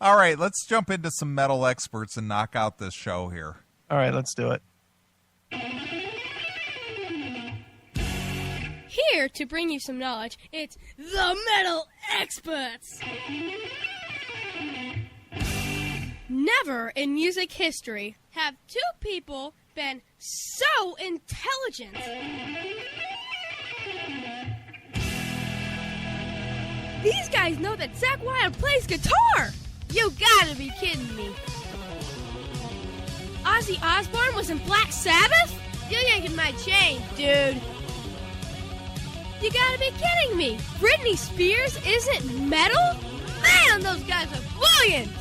All right, let's jump into some metal experts and knock out this show here. All right, let's do it. Here to bring you some knowledge, it's the Metal Experts. Never in music history have two people been so intelligent. These guys know that Zakk Wylde plays guitar. You gotta be kidding me. Ozzy Osbourne was in Black Sabbath? You're yanking my chain, dude. You gotta be kidding me. Britney Spears isn't metal? Man, those guys are brilliant.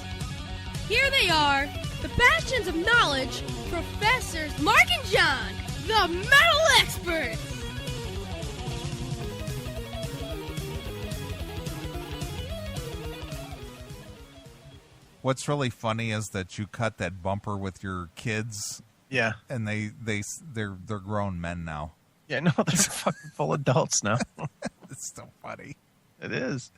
Here they are, the bastions of knowledge, Professors Mark and John, the Metal Experts. What's really funny is that you cut that bumper with your kids. Yeah. And they're grown men now. Yeah, no, they're fucking full adults now. It's so funny. It is.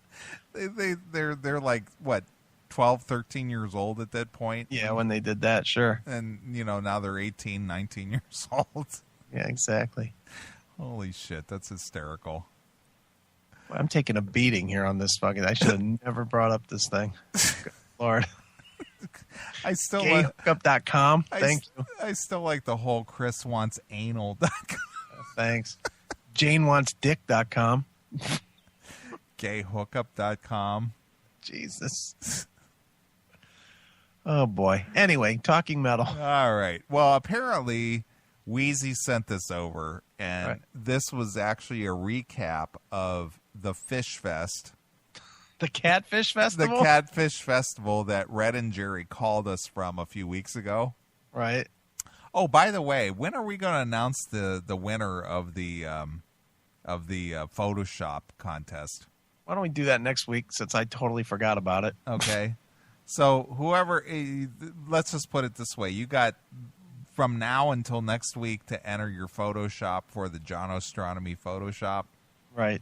They're like, what, 12, 13 years old at that point? Yeah, when they did that, sure. And, now they're 18, 19 years old. Yeah, exactly. Holy shit, that's hysterical. I'm taking a beating here on this fucking... I should have never brought up this thing. Good Lord. I still GayHookup.com. Thank you. I still like the whole Chris wants anal.com. Thanks. JaneWantsDick.com. GayHookup.com. Jesus. Oh, boy. Anyway, talking metal. All right. Well, apparently, Wheezy sent this over, and this was actually a recap of the Fish Fest. The Catfish Festival? The Catfish Festival that Red and Jerry called us from a few weeks ago. Right. Oh, by the way, when are we going to announce the winner of the Photoshop contest? Why don't we do that next week, since I totally forgot about it? Okay. So whoever, let's just put it this way. You got from now until next week to enter your Photoshop for the John-Ostronomy Photoshop. Right.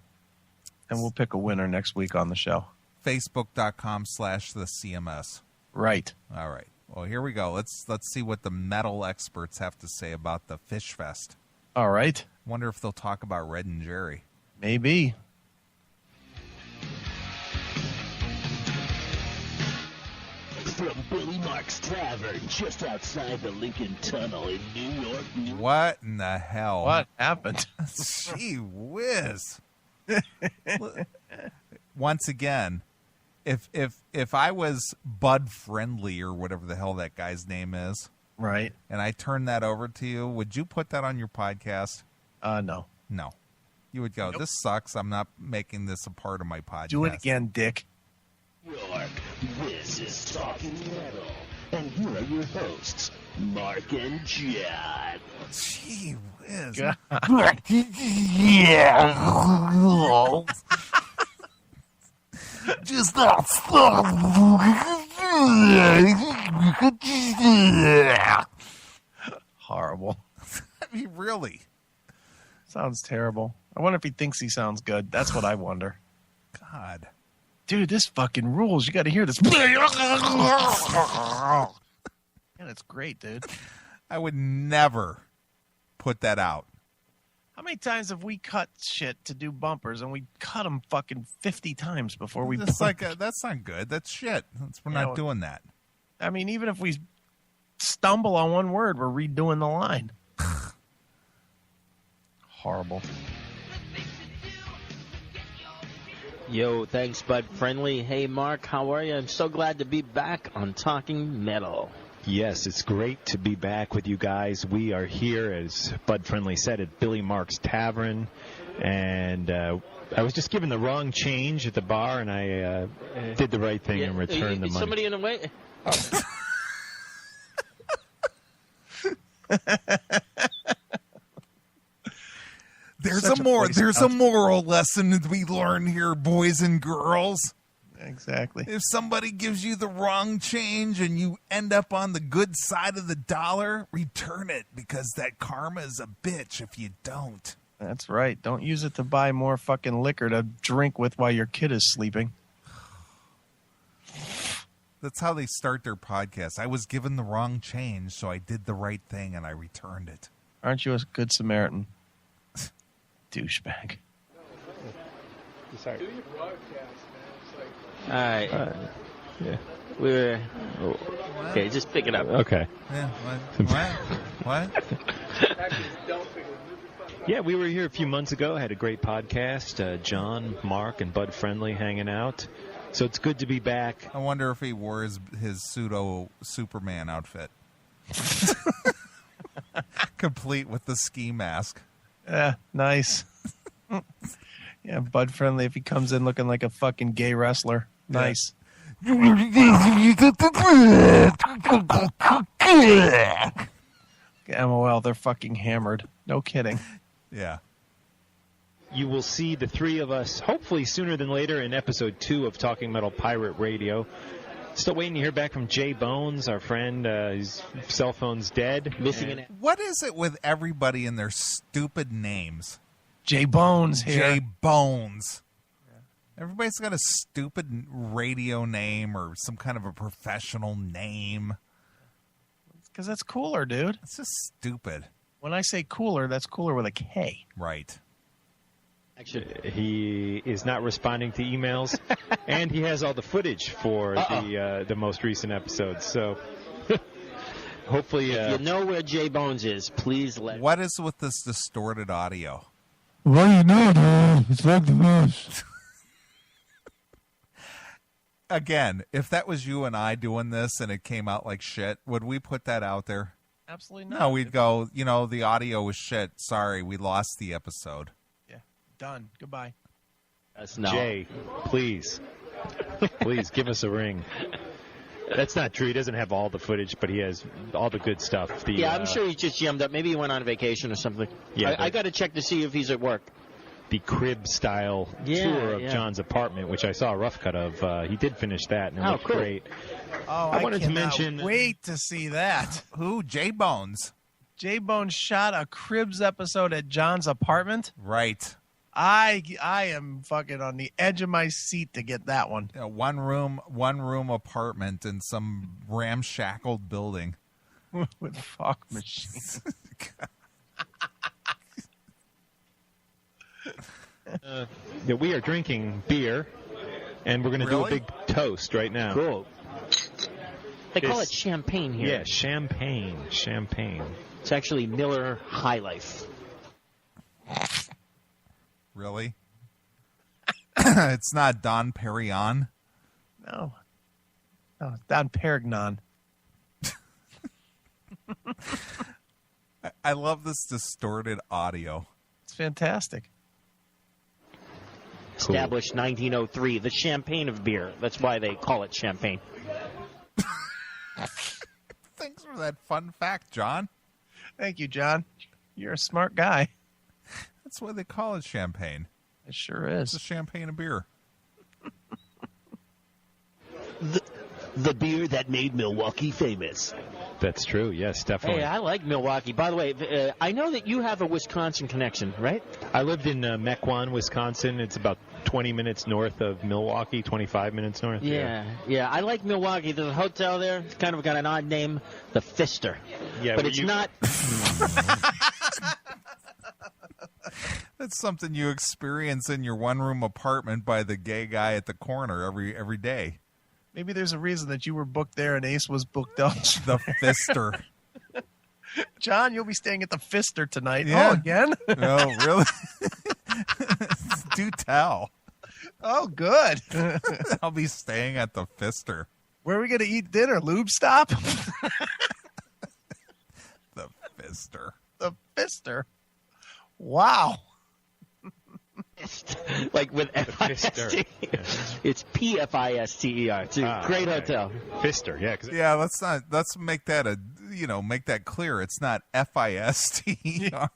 And we'll pick a winner next week on the show. Facebook.com/the CMS. Right. All right. Well, here we go. Let's see what the metal experts have to say about the Fish Fest. All right. Wonder if they'll talk about Red and Jerry. Maybe. From Billy Mark's Tavern, just outside the Lincoln Tunnel in New York, What in the hell? What happened? Gee whiz. Once again, if I was Bud Friendly or whatever the hell that guy's name is, right, and I turned that over to you, would you put that on your podcast? No. No. You would go, This sucks. I'm not making this a part of my podcast. Do it again, Dick. York. This is Talking Metal, and here are your hosts, Mark and John. Gee whiz. Yeah. Just that stuff. Horrible. I mean, really. Sounds terrible. I wonder if he thinks he sounds good. That's what I wonder. God. Dude, this fucking rules. You got to hear this. And it's great, dude. I would never put that out. How many times have we cut shit to do bumpers, and we cut them fucking 50 times before we... That's that's not good. That's shit. We're not doing that. I mean, even if we stumble on one word, we're redoing the line. Horrible. Yo, thanks, Bud Friendly. Hey, Mark, how are you? I'm so glad to be back on Talking Metal. Yes, it's great to be back with you guys. We are here, as Bud Friendly said, at Billy Mark's Tavern. And I was just given the wrong change at the bar, and I did the right thing and returned the money. Somebody in the way? Oh. There's a moral lesson to be learned here, boys and girls. Exactly. If somebody gives you the wrong change and you end up on the good side of the dollar, return it, because that karma is a bitch if you don't. That's right. Don't use it to buy more fucking liquor to drink with while your kid is sleeping. That's how they start their podcast. I was given the wrong change, so I did the right thing and I returned it. Aren't you a good Samaritan? Douchebag. Sorry. All right. Yeah. We're okay. Just pick it up. Okay. Yeah. What? Yeah, we were here a few months ago. Had a great podcast. John, Mark, and Bud Friendly hanging out. So it's good to be back. I wonder if he wore his pseudo Superman outfit, complete with the ski mask. Yeah, nice. Yeah, Bud Friendly if he comes in looking like a fucking gay wrestler. Nice. MOL, they're fucking hammered. No kidding. Yeah. You will see the three of us, hopefully sooner than later, in episode 2 of Talking Metal Pirate Radio. Still waiting to hear back from Jay Bones, our friend. His cell phone's dead. Missing an. What is it with everybody and their stupid names? Jay Bones here. Jay Bones. Everybody's got a stupid radio name or some kind of a professional name. Because that's cooler, dude. It's just stupid. When I say cooler, that's cooler with a K. Right. Actually, He is not responding to emails, and he has all the footage for the most recent episodes. So hopefully, if you know where Jay Bones is, please let. What is with this distorted audio? What do you know, dude? It's like the most. Again, if that was you and I doing this and it came out like shit, would we put that out there? Absolutely not. No, we'd go, the audio was shit. Sorry, we lost the episode. Yeah, done. Goodbye. No. Jay, please give us a ring. That's not true. He doesn't have all the footage, but he has all the good stuff. Yeah, I'm sure he's just jammed up. Maybe he went on vacation or something. Yeah, I got to check to see if he's at work. The crib-style tour of John's apartment, which I saw a rough cut of. He did finish that, and it looked cool. great. Oh, I wanted to mention. Wait to see that. Who? Jay Bones. Jay Bones shot a Cribs episode at John's apartment. Right. I am fucking on the edge of my seat to get that one. A one room apartment in some ramshackled building. With fuck machines. Yeah, we are drinking beer, and we're going to do a Really? big toast right now. Cool. They call This- it champagne here. Yeah, champagne. It's actually Miller High Life. Really? It's not Don Perignon. No, Don Perignon. I love this distorted audio. It's fantastic. Cool. Established 1903. The champagne of beer. That's why they call it champagne. Thanks for that fun fact, John. Thank you, John. You're a smart guy. That's why they call it champagne. It sure It's a is. champagne of beer. The beer that made Milwaukee famous. That's true. Yes, definitely. Hey, I like Milwaukee. By the way, I know that you have a Wisconsin connection, right? I lived in Mequon, Wisconsin. It's about 20 minutes north of Milwaukee, 25 minutes north. Yeah. I like Milwaukee. There's a hotel there. It's kind of got an odd name, the Pfister. Yeah, But were it's you- not. That's something you experience in your one-room apartment by the gay guy at the corner every day. Maybe there's a reason that you were booked there and Ace was booked elsewhere. The Fister. John, you'll be staying at the Pfister tonight. Yeah. Oh, again? Oh, really? Do tell. Oh, good. I'll be staying at the Fister. Where are we going to eat dinner? Lube Stop? The Fister. The Pfister. Wow. Like with F-I-S-T. It's P-F-I-S-T-E-R. It's a great right. hotel. Pfister, yeah. 'Cause Yeah, let's make that make that clear. It's not F-I-S-T-E-R.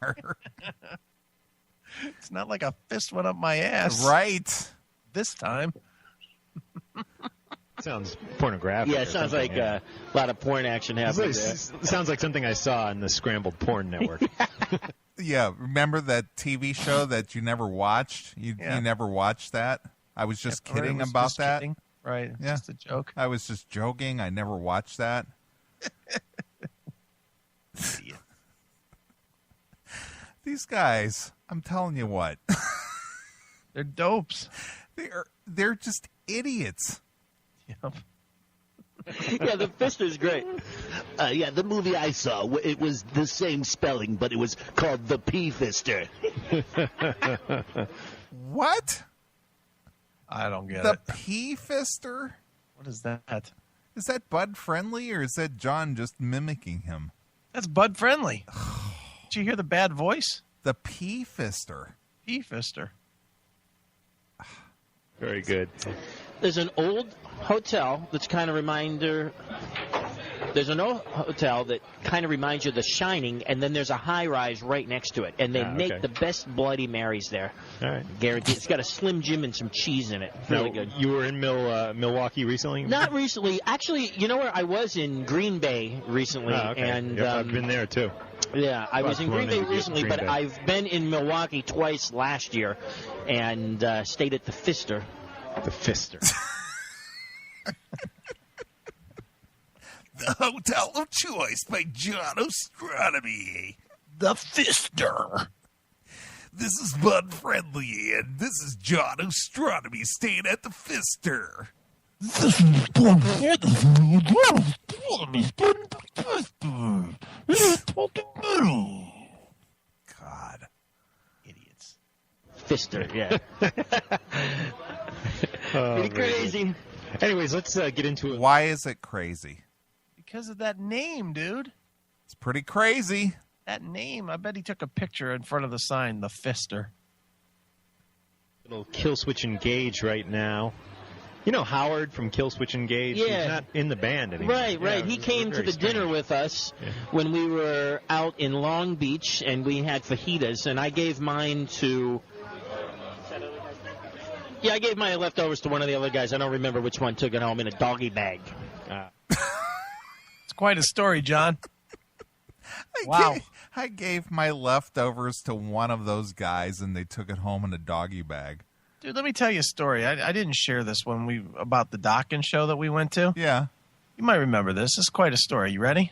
It's not like a fist went up my ass. Right. This time. sounds pornographic. Yeah, or it sounds something, like yeah. a lot of porn action happening there. Sounds like something I saw on the Scrambled Porn Network. Yeah, remember that TV show that you never watched? You Yeah. never watched that? I was just Or it kidding was about just that. kidding. Right. It's Yeah. just a joke. I was just joking. I never watched that. Idiot. These guys, I'm telling you what, They're dopes. they're just idiots. Yep. Yeah, the Fister's great. Yeah, the movie I saw, it was the same spelling, but it was called The Pea-Fister. What? I don't get The it. Pea-Fister? What is that? Is that Bud Friendly, or is that John just mimicking him? That's Bud Friendly. Did you hear the bad voice? The Pea-Fister. Pea-Fister. Very good. There's an old hotel that's kind of reminder. There's an old hotel that kind of reminds you of The Shining, and then there's a high-rise right next to it, and they make the best Bloody Marys there. All right. Guaranteed. It's got a Slim Jim and some cheese in it. Really good. You were in Milwaukee recently? Not recently. Actually, you know where I was in Green Bay recently, Okay. and Yep, I've been there too. yeah, I was in Green Bay recently, Green but Bay. I've been in Milwaukee twice last year, and stayed at the Fister. The Fister. The Hotel of Choice by John-Ostronomy. The Fister. This is Bud Friendly, and this is John-Ostronomy staying at the Fister. God. Idiots. Fister, yeah. Pretty crazy. Anyways, let's get into it. Why is it crazy? Because of that name, dude. It's pretty crazy. That name. I bet he took a picture in front of the sign, the Fister. Little Kill Switch Engage right now. You know Howard from Kill Switch Engage? Yeah. He's not in the band anymore. Right. Yeah, He came to very the strange. dinner with us Yeah. when we were out in Long Beach, and we had fajitas, and I gave mine to... Yeah, I gave my leftovers to one of the other guys. I don't remember which one took it home in a doggy bag. It's quite a story, John. Wow. I gave my leftovers to one of those guys, and they took it home in a doggy bag. Dude, let me tell you a story. I didn't share this when about the Dawkins show that we went to. Yeah. You might remember this. This is quite a story. You ready?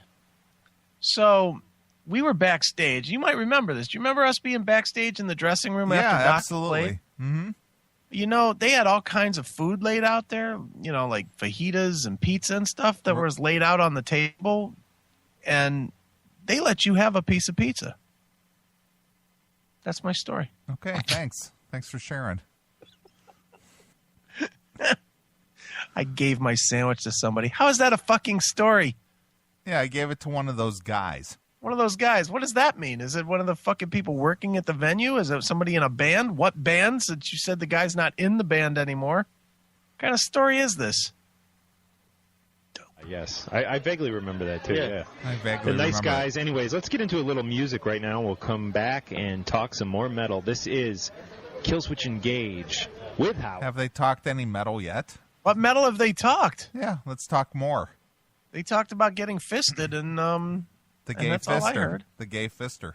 So we were backstage. You might remember this. Do you remember us being backstage in the dressing room after Dawkins absolutely. played? Mm-hmm. You know, they had all kinds of food laid out there, you know, like fajitas and pizza and stuff that was laid out on the table. And they let you have a piece of pizza. That's my story. Okay, thanks. Thanks for sharing. I gave my sandwich to somebody. How is that a fucking story? Yeah, I gave it to one of those guys. One of those guys. What does that mean? Is it one of the fucking people working at the venue? Is it somebody in a band? What band? Since you said the guy's not in the band anymore. What kind of story is this? Yes, I vaguely remember that too. Yeah. I vaguely The nice remember guys. Anyways, let's get into a little music right now. We'll come back and talk some more metal. This is Kill Switch Engage with Howard. Have they talked any metal yet? What metal have they talked? Yeah, let's talk more. They talked about getting fisted and The And gay that's fister. all I heard. The gay fister.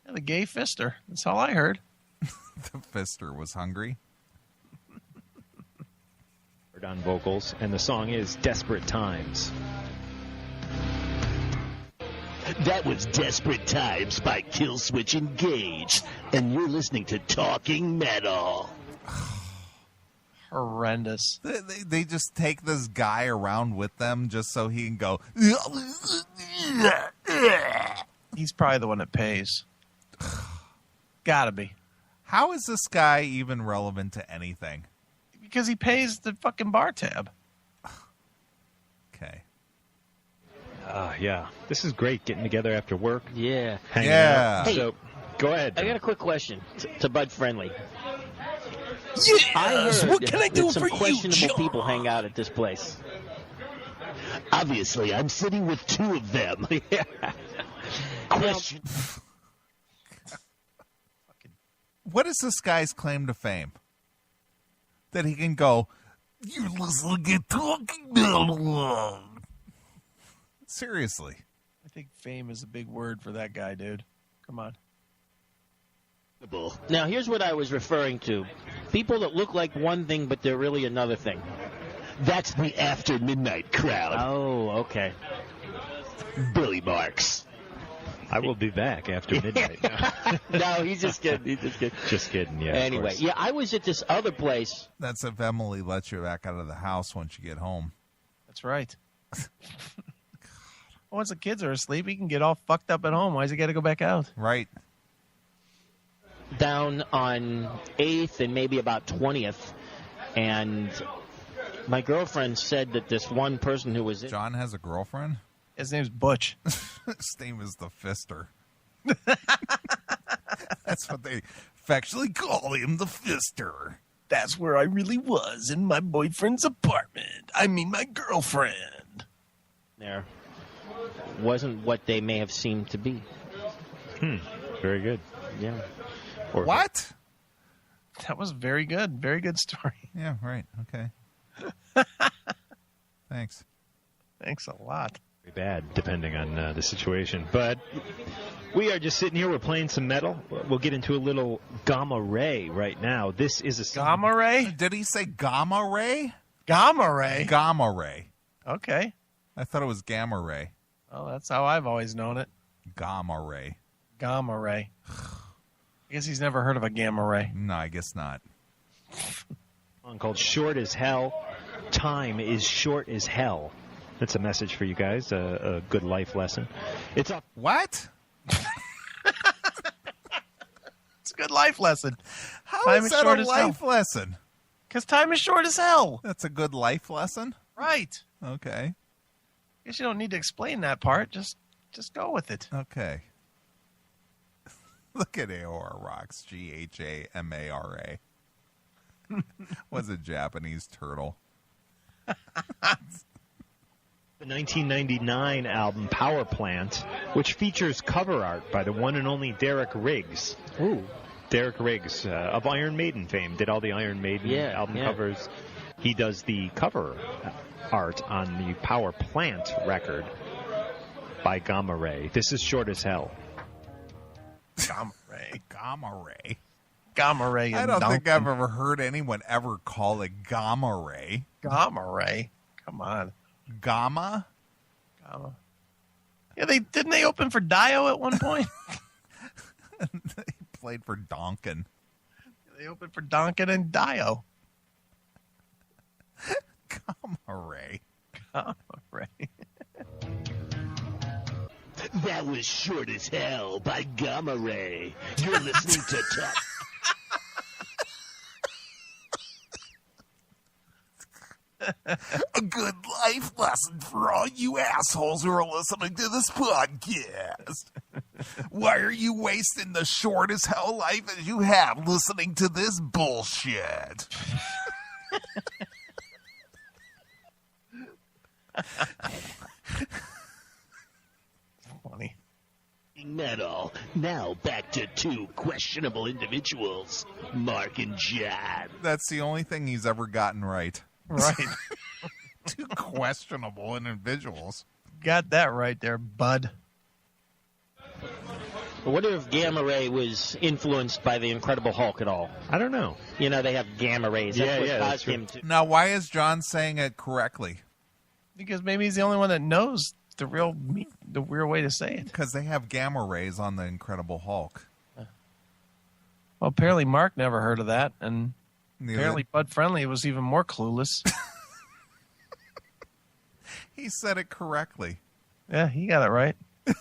yeah, the gay fister. That's all I heard. The fister was hungry. On vocals, and the song is Desperate Times. That was Desperate Times by Kill Switch Engage, and you're listening to Talking Metal. Horrendous. They just take this guy around with them just so he can go. He's probably the one that pays. Gotta be. How is this guy even relevant to anything? Because he pays the fucking bar tab. Okay. Yeah. This is great getting together after work, Yeah. hanging Yeah. out. Hey, So, go ahead. I got a quick question to Bud Friendly. Yes! I heard What can I do that some for you, questionable John? people hang out at this place. Obviously, I'm sitting with two of them. Question. What is this guy's claim to fame? That he can go, you're listening to Talking Metal. Seriously. I think fame is a big word for that guy, dude. Come on. Now, here's what I was referring to. People that look like one thing, but they're really another thing. That's the after midnight crowd. Oh, okay. Billy Marks. I will be back after midnight. No, he's just kidding. He's just kidding. Just kidding, yeah. Anyway, yeah, I was at this other place. That's if Emily lets you back out of the house once you get home. That's right. Once the kids are asleep, he can get all fucked up at home. Why does he got to go back out? Right. Down on 8th and maybe about 20th. And my girlfriend said that this one person who was in... John has a girlfriend? His name's Butch. His name is the Fister. That's what they affectionately call him, the Fister. That's where I really was, in my boyfriend's apartment. I mean, my girlfriend. There wasn't what they may have seemed to be. Very good. Yeah. Or What? That was very good. Very good story. Yeah, right. Okay. Thanks. Thanks a lot. very bad, depending on the situation. But we are just sitting here. We're playing some metal. We'll get into a little gamma ray right now. This is a Gamma ray? Did he say gamma ray? Gamma ray? Gamma ray. Okay. I thought it was gamma ray. Oh, that's how I've always known it. Gamma ray. Gamma ray. I guess he's never heard of a gamma ray. No, I guess not. Song called Short as Hell. Time is short as hell. That's a message for you guys, a good life lesson. It's up. What? It's a good life lesson. How Time is is that short a as life lesson? Because time is short as hell. That's a good life lesson? Right. Okay. Guess you don't need to explain that part. Just go with it. Okay. Look at AOR Rocks. GHAMARA. Was a Japanese turtle. The 1999 album Power Plant, which features cover art by the one and only Derek Riggs. Ooh. Derek Riggs of Iron Maiden fame, did all the Iron Maiden album covers. He does the cover art on the Power Plant record by Gamma Ray. This is Short as Hell. Gamma ray. Gamma ray. Gamma ray. I don't think I've ever heard anyone ever call it gamma ray. Gamma ray. Come on. Gamma? Gamma. Yeah, didn't they open for Dio at one point? They played for Donkin. They opened for Donkin and Dio. Gamma ray. Gamma ray. That was Short as Hell by Gamma Ray. You're listening to Tech. A good life lesson for all you assholes who are listening to this podcast. Why are you wasting the short as hell life as you have listening to this bullshit? Funny. Metal. Now back to two questionable individuals, Mark and John. That's the only thing he's ever gotten right. Right. Two questionable individuals. Got that right there, bud. I wonder if Gamma Ray was influenced by the Incredible Hulk at all. I don't know. You know, they have gamma rays. That's what that's caused true. him to... Now, why is John saying it correctly? Because maybe he's the only one that knows the real way to say it. Because they have gamma rays on the Incredible Hulk. Well, apparently Mark never heard of that, and apparently Bud Friendly was even more clueless. He said it correctly. Yeah, he got it right. Look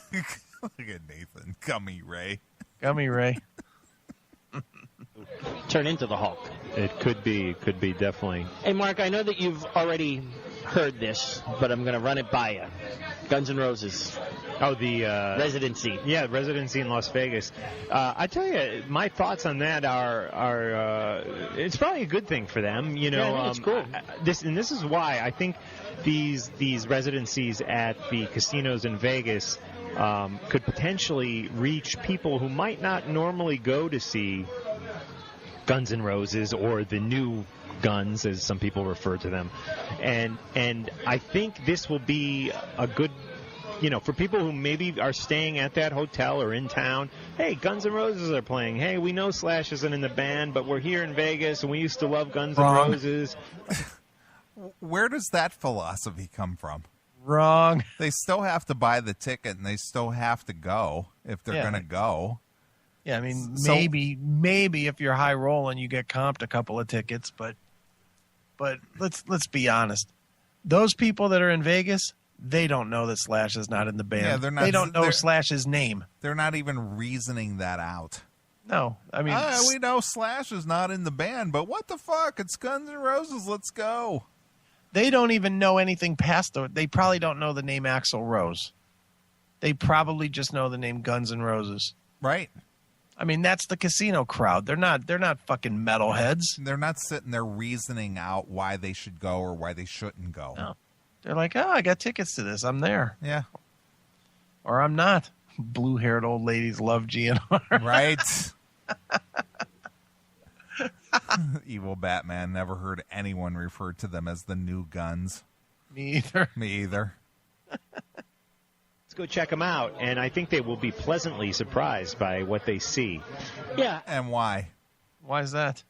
at Nathan. Gummy Ray. Gummy Ray. turn into the Hulk. It could be definitely. Hey, Mark, I know that you've already heard this, but I'm going to run it by you. Guns N' Roses. Oh, the residency. Yeah, residency in Las Vegas. I tell you, my thoughts on that are it's probably a good thing for them. You know, yeah, it's cool. This is why I think these residencies at the casinos in Vegas could potentially reach people who might not normally go to see Guns N' Roses or the new Guns, as some people refer to them, and I think this will be a good, for people who maybe are staying at that hotel or in town. Hey, Guns N' Roses are playing. Hey, we know Slash isn't in the band, but we're here in Vegas and we used to love Guns N' Roses. Where does that philosophy come from? Wrong. They still have to buy the ticket, and they still have to go if they're going to go. Yeah, I mean, So- maybe if you're high rolling, you get comped a couple of tickets, but let's be honest. Those people that are in Vegas, they don't know that Slash is not in the band. Yeah, they're not- They don't know they're- Slash's name. They're not even reasoning that out. No, I mean, We know Slash is not in the band, but what the fuck? It's Guns N' Roses. Let's go. they don't even know anything past they probably don't know the name Axl Rose. They probably just know the name Guns N' Roses. Right. I mean, that's the casino crowd. They're not fucking metalheads. They're not sitting there reasoning out why they should go or why they shouldn't go. No. They're like, oh, I got tickets to this. I'm there. Yeah. Or I'm not. Blue-haired old ladies love GNR. Right. Evil Batman. Never heard anyone refer to them as the new Guns. Me either. Me either. Let's go check them out, and I think they will be pleasantly surprised by what they see. Yeah. And why? Why is that?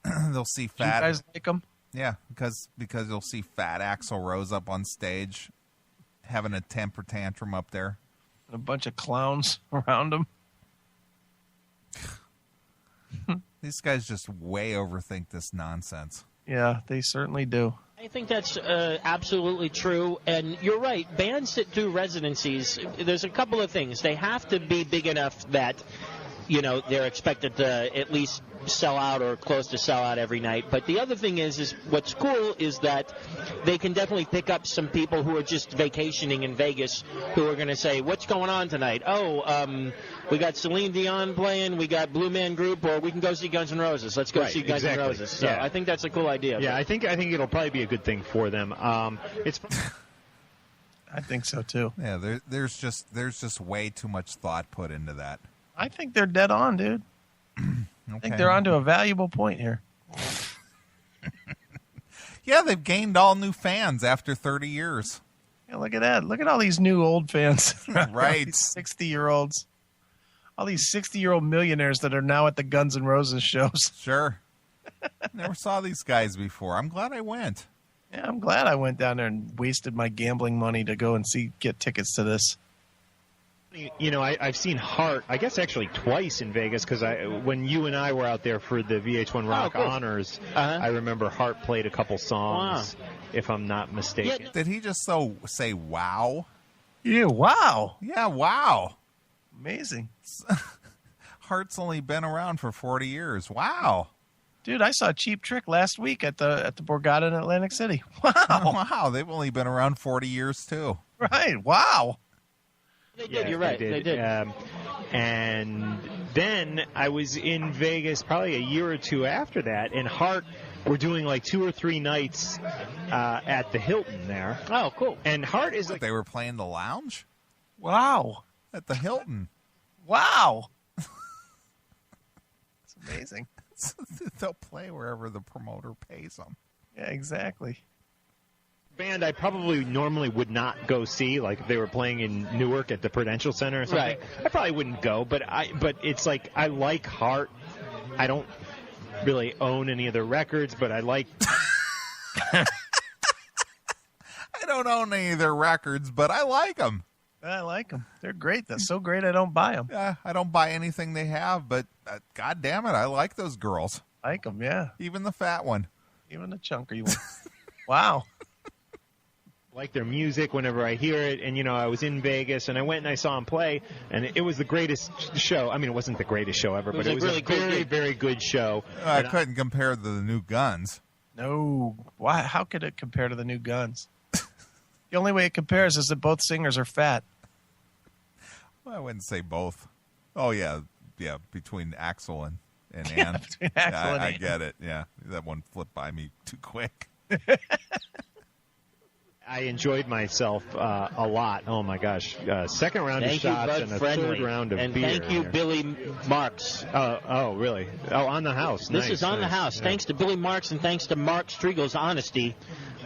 They'll see Do you fat. guys like them? Yeah, because you'll see fat Axl Rose up on stage, having a temper tantrum up there. A bunch of clowns around them. These guys just way overthink this nonsense. Yeah, they certainly do. I think that's absolutely true, and you're right. Bands that do residencies, there's a couple of things. They have to be big enough that, you know, they're expected to at least sell out or close to sell out every night. But the other thing is what's cool is that they can definitely pick up some people who are just vacationing in Vegas who are going to say, what's going on tonight? Oh, we got Celine Dion playing, we got Blue Man Group, or we can go see Guns N' Roses. Let's go see Guns N' Roses. So yeah. I think that's a cool idea. Yeah, I think it'll probably be a good thing for them. It's I think so too. Yeah, there's just way too much thought put into that. I think they're dead on, dude. I think they're onto a valuable point here. Yeah, they've gained all new fans after 30 years. Yeah, look at that. Look at all these new old fans. Right. 60-year-olds. All these 60-year-old millionaires that are now at the Guns N' Roses shows. Sure. Never saw these guys before. I'm glad I went. Yeah, I'm glad I went down there and wasted my gambling money to go and get tickets to this. You know, I've seen Hart, I guess actually twice in Vegas, because when you and I were out there for the VH1 Rock cool. Honors, I remember Hart played a couple songs, if I'm not mistaken. Yeah. Did he just say wow? Yeah, wow. Yeah, wow. Amazing. Hart's only been around for 40 years. Wow. Dude, I saw Cheap Trick last week at the Borgata in Atlantic City. Wow. Wow, they've only been around 40 years too. Right, wow. They did, Yes, you're right. They did. And then I was in Vegas probably a year or two after that, and Hart were doing like 2 or 3 nights at the Hilton there. Oh, cool. And Hart is like, They were playing the lounge Wow. at the Hilton. Wow. It's amazing. They'll play wherever the promoter pays them. Yeah, exactly. band I probably normally would not go see, like if they were playing in Newark at the Prudential Center or something. Right. I probably wouldn't go, but it's like I like Heart. I don't really own any of their records, but I like. I don't own any of their records, but I like them. I like them. They're great. That's so great I don't buy them. Yeah, I don't buy anything they have, but God damn it, I like those girls. Like them, yeah. Even the fat one. Even the chunky one. Wow. Like their music whenever I hear it, and I was in Vegas and I went and I saw them play, and it was the greatest show. I mean, it wasn't the greatest show ever, but it was really a very, very good show. I couldn't compare to the new Guns. No. Why? How could it compare to the new Guns? The only way it compares is that both singers are fat. Well, I wouldn't say both. Oh yeah, between Axl and Ann. Between Axl and I Ann. get it. Yeah, that one flipped by me too quick. I enjoyed myself a lot. Oh my gosh! Second round Thank of you, shots Bud and a Friendly. third round of and beer. thank you, here. Billy Marks. Oh, really? Oh, on the house. This Nice, is on the nice. house. Yeah. Thanks to Billy Marks and thanks to Mark-Strigl's honesty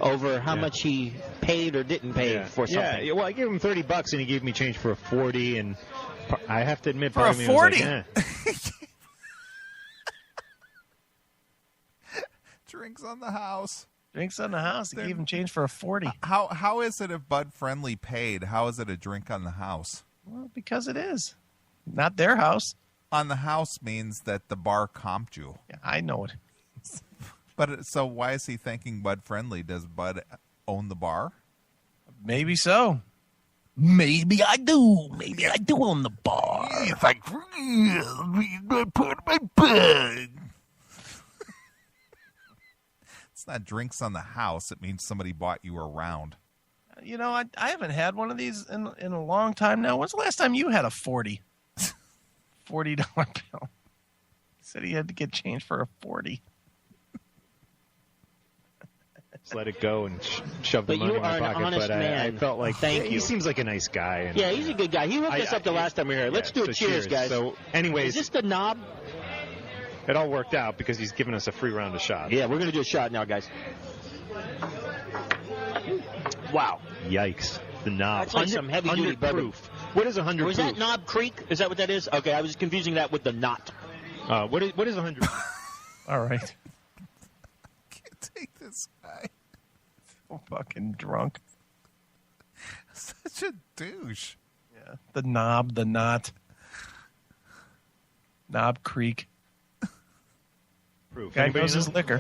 over how much he paid or didn't pay for something. Yeah, well, I gave him $30 and he gave me change for a 40, and I have to admit, For part a of me was 40? like, eh. Drinks on the house. Drinks on the house. He gave him change for a 40. How is it if Bud Friendly paid? How is it a drink on the house? Well, because it is. Not their house. On the house means that the bar comped you. Yeah, I know it. But so why is he thanking Bud Friendly? Does Bud own the bar? Maybe so. Maybe I do. Maybe I do own the bar. If I put my Bud. It's not drinks on the house. It means somebody bought you around. You know, I haven't had one of these in a long time now. When's the last time you had a $40 bill? He said he had to get change for a 40. Just let it go and shove the But money you in my are an pocket. honest But I man. felt like Thank you. he seems like a nice guy. And Yeah, he's a good guy. He hooked us up the last time we were here. Let's do a cheers, guys. So, anyways, Is this the knob? it all worked out because he's giving us a free round of shots. Yeah, we're going to do a shot now, guys. Wow. Yikes. The knob. That's like some heavy-duty bourbon. proof. What is 100 Was proof? that Knob Creek? Is that what that is? Okay, I was confusing that with the knot. What is 100 All right. Can't take this guy. So fucking drunk. Such a douche. Yeah. The knob, the knot. Knob Creek. proof? Guy Anybody knows his know? liquor.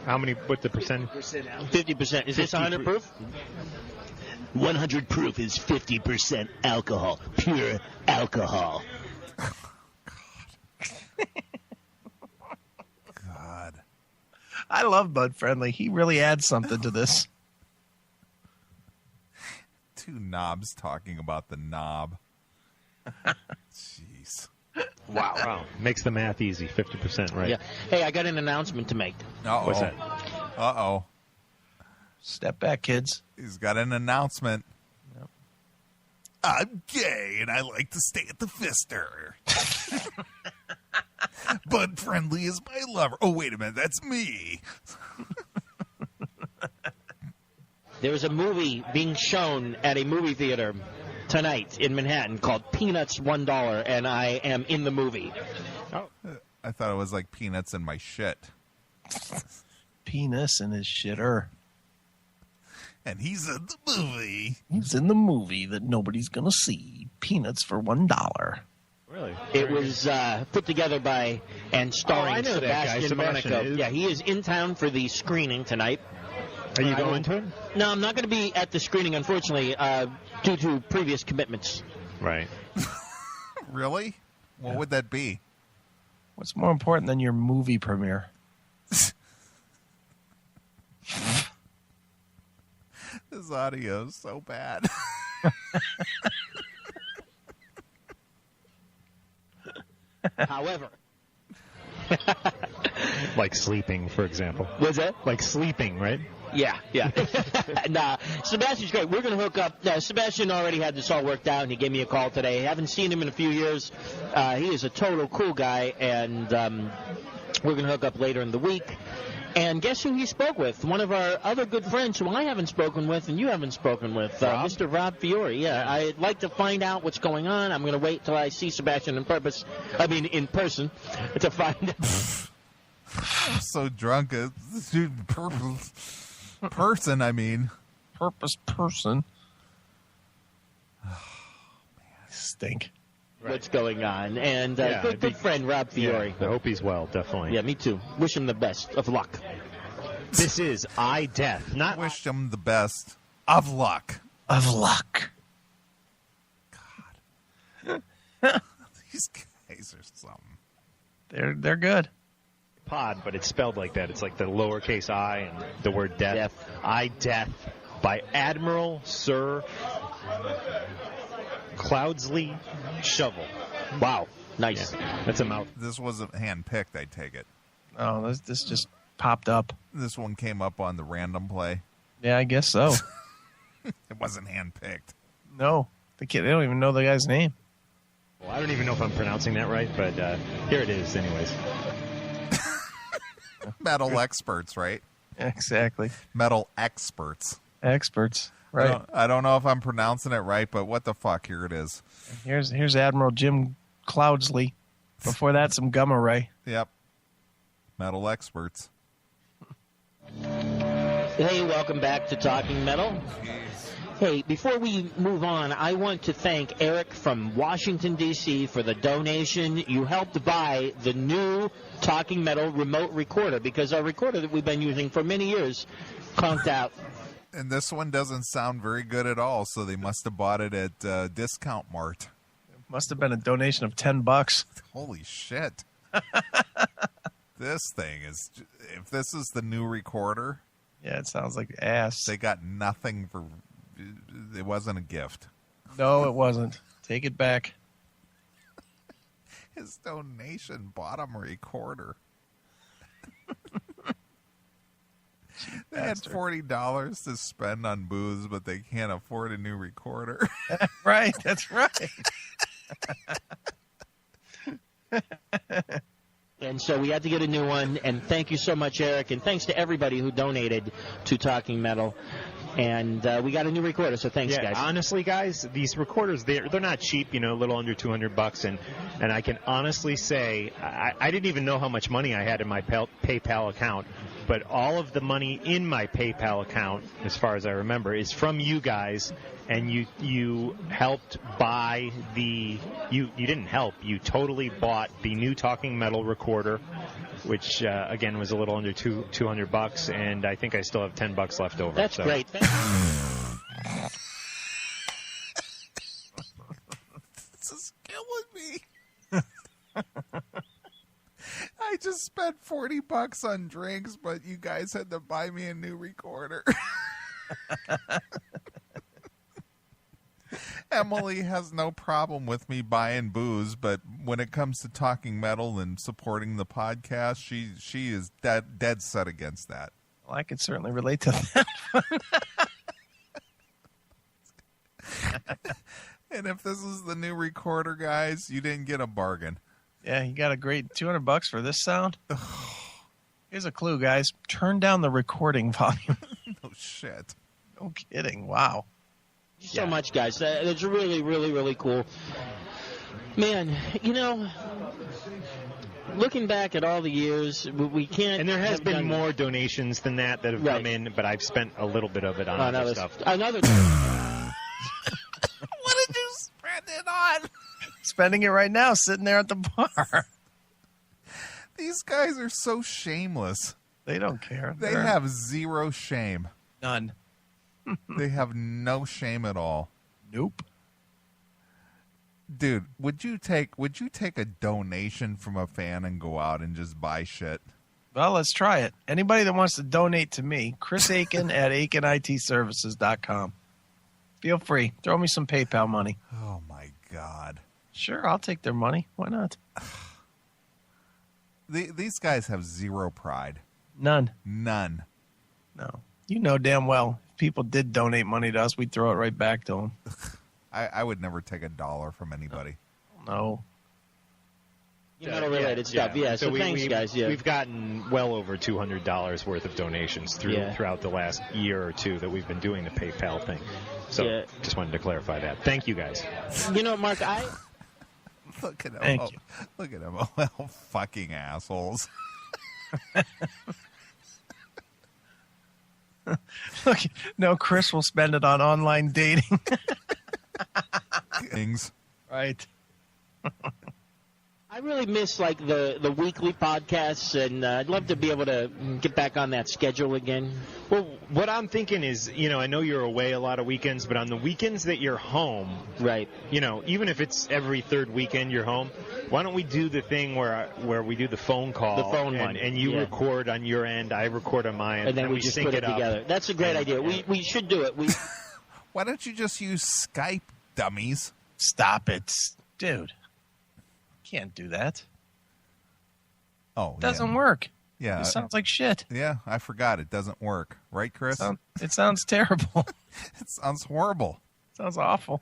How many? What the percent? 50%. Is this 100 proof? 100 proof is 50% alcohol. Pure alcohol. God. I love Bud Friendly. He really adds something to this. Two knobs talking about the knob. Jeez. Wow. Makes the math easy. 50%, right? Yeah. Hey, I got an announcement to make. Uh-oh. What's that? Uh-oh. Step back, kids. He's got an announcement. Yep. I'm gay and I like to stay at the Fister. Bud Friendly is my lover. Oh, wait a minute. That's me. There is a movie being shown at a movie theater tonight in Manhattan called Peanuts $1, and I am in the movie. I thought it was like peanuts in my shit. Penis in his shitter. And he's in the movie. He's in the movie that nobody's going to see. Peanuts for $1. Really? It was put together by and starring I know that guy, Sebastian Sebastian. Monaco. Yeah, he is in town for the screening tonight. Are you going to it? No, I'm not going to be at the screening, unfortunately, due to previous commitments. Right. Really? What would that be? What's more important than your movie premiere? This audio is so bad. However, Like sleeping, for example. what's that? Like sleeping, right? Yeah. Nah, Sebastian's great. We're going to hook up. Sebastian already had this all worked out, and he gave me a call today. I haven't seen him in a few years. He is a total cool guy, and we're going to hook up later in the week. And guess who he spoke with? One of our other good friends who I haven't spoken with and you haven't spoken with, Mr. Rob Fiore. Yeah, I'd like to find out what's going on. I'm going to wait till I see Sebastian in person to find out. I'm so drunk. Person, I mean. Purpose person. Stink. What's going on. And Yeah, good friend, Rob Fiore. I hope he's well, definitely. Yeah, me too. Wish him the best of luck. This is Death, not Wish him the best of luck. Of luck. These guys are something. They're good. pod, but it's spelled like that. It's like the lowercase I and the word death. Death by Admiral Sir Cloudsley Shovel. Wow. Nice. Yeah, that's a mouth. This wasn't hand-picked, I take it. Oh, this just popped up. This one came up on the random play. Yeah, I guess so. It wasn't hand-picked. No. They don't even know the guy's name. Well, I don't even know if I'm pronouncing that right, but here it is anyways. Metal Experts, right? Exactly. Metal Experts. Experts. Right. I don't know if I'm pronouncing it right, but what the fuck? Here it is. Here's Admiral Jim Cloudsley. Before that, some gamma ray. Yep. Metal Experts. Hey, welcome back to Talking Metal. Hey, before we move on, I want to thank Eric from Washington, D.C. for the donation. You helped buy the new Talking Metal remote recorder because our recorder that we've been using for many years conked out. And this one doesn't sound very good at all, so they must have bought it at Discount Mart. It must have been a donation of $10. Holy shit. This thing is, if this is the new recorder. Yeah, it sounds like ass. They got nothing for, it wasn't a gift. No, it wasn't. Take it back. His donation bought him a recorder. They had $40 to spend on booze, but they can't afford a new recorder. Right, that's right. And so we had to get a new one, and thank you so much, Eric, and thanks to everybody who donated to Talking Metal. And we got a new recorder, so thanks, guys. Honestly, guys, these recorders, they're not cheap, a little under $200. And I can honestly say, I didn't even know how much money I had in my PayPal account, but all of the money in my PayPal account, as far as I remember, is from you guys, and you helped buy you didn't help, you totally bought the new Talking Metal recorder, which again was a little under $200, and I think I still have $10 left over. That's great. This is killing me. I just spent $40 on drinks, but you guys had to buy me a new recorder. Emily has no problem with me buying booze, but when it comes to Talking Metal and supporting the podcast, she is dead set against that. Well, I can certainly relate to that. And if this is the new recorder, guys, you didn't get a bargain. Yeah, you got a great $200 for this sound. Here's a clue, guys. Turn down the recording volume. No shit. No kidding. Wow. So much, guys. It's really, really, really cool. Man, looking back at all the years, we can't... And there has been more donations than that have come in, but I've spent a little bit of it on other stuff. What did you spend it on? Spending it right now, sitting there at the bar. These guys are so shameless. They don't care. They have zero shame. None. They have no shame at all. Nope. Dude, would you take a donation from a fan and go out and just buy shit? Well, let's try it. Anybody that wants to donate to me, chris-akin at akinitservices.com. Feel free. Throw me some PayPal money. Oh, my God. Sure, I'll take their money. Why not? These guys have zero pride. None. None. No. You know damn well, if people did donate money to us, we'd throw it right back to them. I would never take $1 from anybody. No. Metal-related stuff, yeah. So thanks, guys. Yeah. We've gotten well over $200 worth of donations throughout the last year or two that we've been doing the PayPal thing. So just wanted to clarify that. Thank you, guys. Mark, Look at them. Thank you. Look at them. Oh, fucking assholes. Look, no, Chris will spend it on online dating. Things. Right. I really miss the weekly podcasts, and I'd love to be able to get back on that schedule again. Well, what I'm thinking is, I know you're away a lot of weekends, but on the weekends that you're home, right? Even if it's every third weekend you're home, why don't we do the thing where we do the phone call, and you record on your end, I record on my end, and then we just put it together. That's a great idea. We should do it. Why don't you just use Skype, dummies? Stop it, dude. Can't do that. Oh, it doesn't work. Yeah, it sounds like shit. Yeah, I forgot it doesn't work. Right, Chris? It sounds terrible. It sounds horrible. It sounds awful.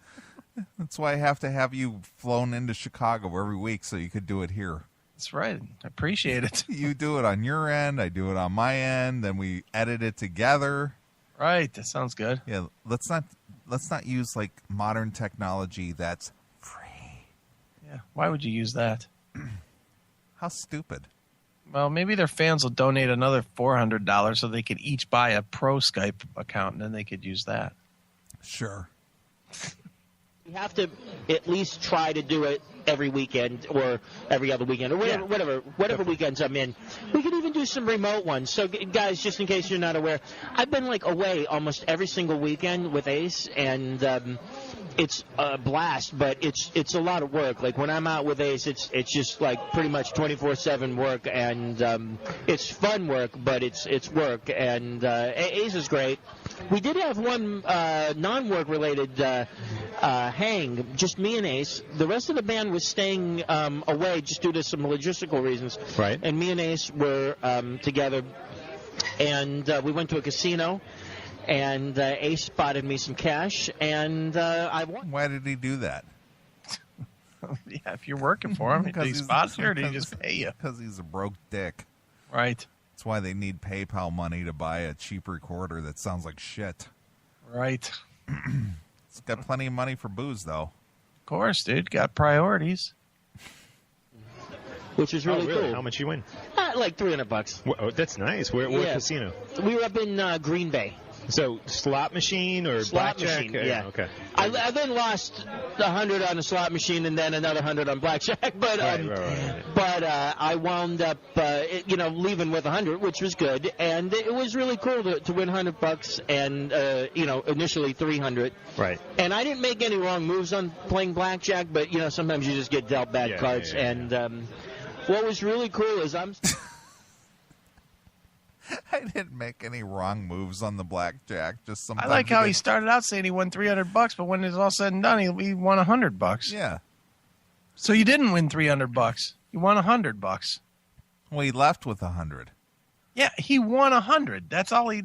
That's why I have to have you flown into Chicago every week so you could do it here. That's right. I appreciate it. You do it on your end. I do it on my end. Then we edit it together. Right. That sounds good. Yeah. Let's not use modern technology that's free. Yeah. Why would you use that? How stupid. Well, maybe their fans will donate another $400 so they could each buy a pro Skype account, and then they could use that. Sure. You have to at least try to do it every weekend or every other weekend or whatever weekends I'm in. We could even do some remote ones. So, guys, just in case you're not aware, I've been away almost every single weekend with Ace, and it's a blast, but it's a lot of work. Like when I'm out with Ace, it's just pretty much 24/7 work, and it's fun work, but it's work. And Ace is great. We did have one non-work related hang, just me and Ace. The rest of the band was staying away just due to some logistical reasons. Right. And me and Ace were together, and we went to a casino. And Ace spotted me some cash, and I won. Why did he do that? Yeah, if you're working for him, did he spot you or did he just pay you? Because he's a broke dick. Right. That's why they need PayPal money to buy a cheap recorder that sounds like shit. Right. It's got plenty of money for booze, though. Of course, dude. Got priorities. Which is really cool. How much you win? Like $300. Oh, that's nice. What casino? We were up in Green Bay. So slot machine or slot blackjack? machine? Yeah. Okay. I then lost 100 on the slot machine and then another 100 on blackjack. But right. but I wound up leaving with 100, which was good, and it was really cool to win $100 and initially 300. Right. And I didn't make any wrong moves on playing blackjack, but sometimes you just get dealt bad cards. Yeah. And what was really cool is I didn't make any wrong moves on the blackjack. Just sometimes I like how he started out saying he won $300, but when it's all said and done, he won $100. Yeah. So you didn't win $300. You won $100. Well, he left with 100. Yeah, he won 100. That's all he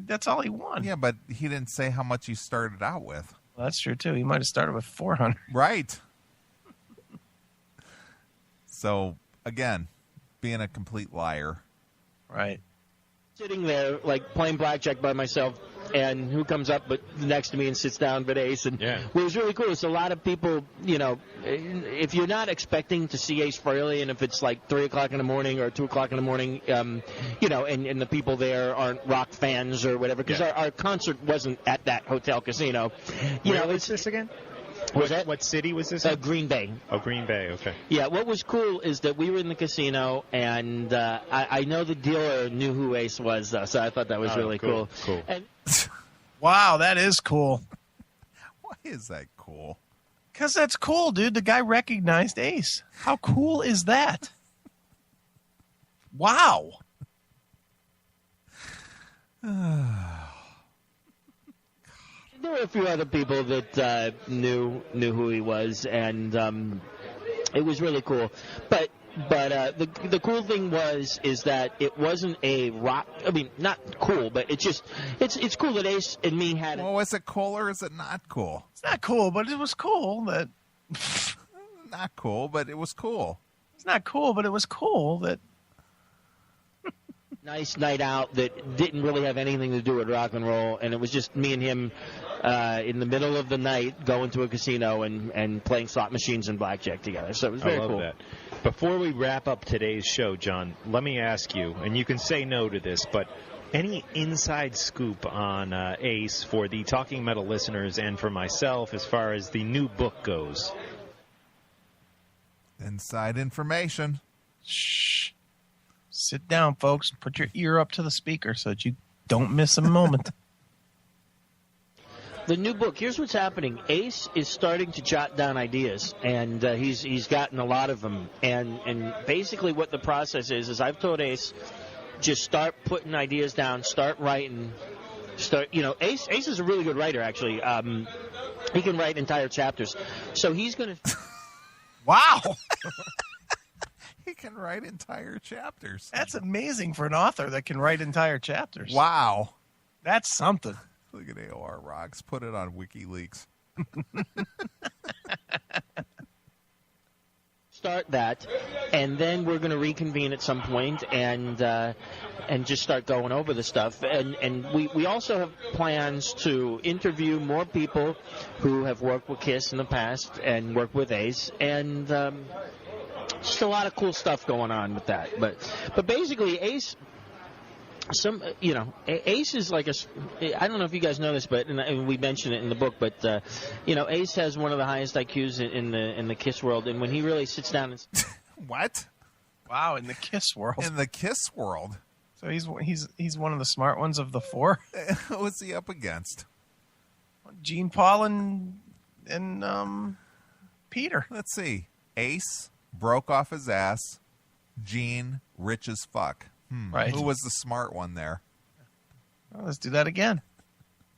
won. Yeah, but he didn't say how much he started out with. Well, that's true too. He might have started with 400. Right. So again, being a complete liar. Right. Sitting there, playing blackjack by myself, and who comes up but next to me and sits down but Ace. And it was really cool. It's a lot of people, if you're not expecting to see Ace Frehley, and if it's 3 o'clock in the morning or 2 o'clock in the morning, and the people there aren't rock fans or whatever, because our concert wasn't at that hotel casino. Where was this again? What city was this in? Green Bay. Oh, Green Bay, okay. Yeah, what was cool is that we were in the casino, and I know the dealer knew who Ace was, though, so I thought that was really cool. Cool. And Wow, that is cool. Why is that cool? Because that's cool, dude. The guy recognized Ace. How cool is that? Wow. There were a few other people that knew who he was, and it was really cool. But the cool thing is that it wasn't a rock. I mean, not cool, but it's cool that Ace and me had. Well, is it cool or is it not cool? It's not cool, but it was cool that. Not cool, but it was cool. It's not cool, but it was cool that. Nice night out that didn't really have anything to do with rock and roll, and it was just me and him in the middle of the night going to a casino and playing slot machines and blackjack together. So it was very cool. I love that. Before we wrap up today's show, John, let me ask you, and you can say no to this, but any inside scoop on Ace for the Talking Metal listeners and for myself as far as the new book goes? Inside information. Shh. Sit down, folks. Put your ear up to the speaker so that you don't miss a moment. The new book, here's what's happening. Ace is starting to jot down ideas, and he's gotten a lot of them. And basically what the process is I've told Ace, just start putting ideas down, start writing. Ace is a really good writer, actually. He can write entire chapters. So he's going to... Wow! He can write entire chapters. That's amazing for an author that can write entire chapters. Wow. That's something. Look at AOR Rocks. Put it on WikiLeaks. Start that, and then we're going to reconvene at some point and just start going over the stuff. And we also have plans to interview more people who have worked with KISS in the past and worked with Ace, and just a lot of cool stuff going on with that. But basically, Ace. Ace is like I don't know if you guys know this, but and we mention it in the book, but Ace has one of the highest IQs in the Kiss world, and when he really sits down and What? Wow, in the Kiss world. In the Kiss world. So he's one of the smart ones of the four. What's he up against? Gene, Paul, and Peter. Let's see. Ace broke off his ass. Gene, rich as fuck. Right. Who was the smart one there? Well, let's do that again.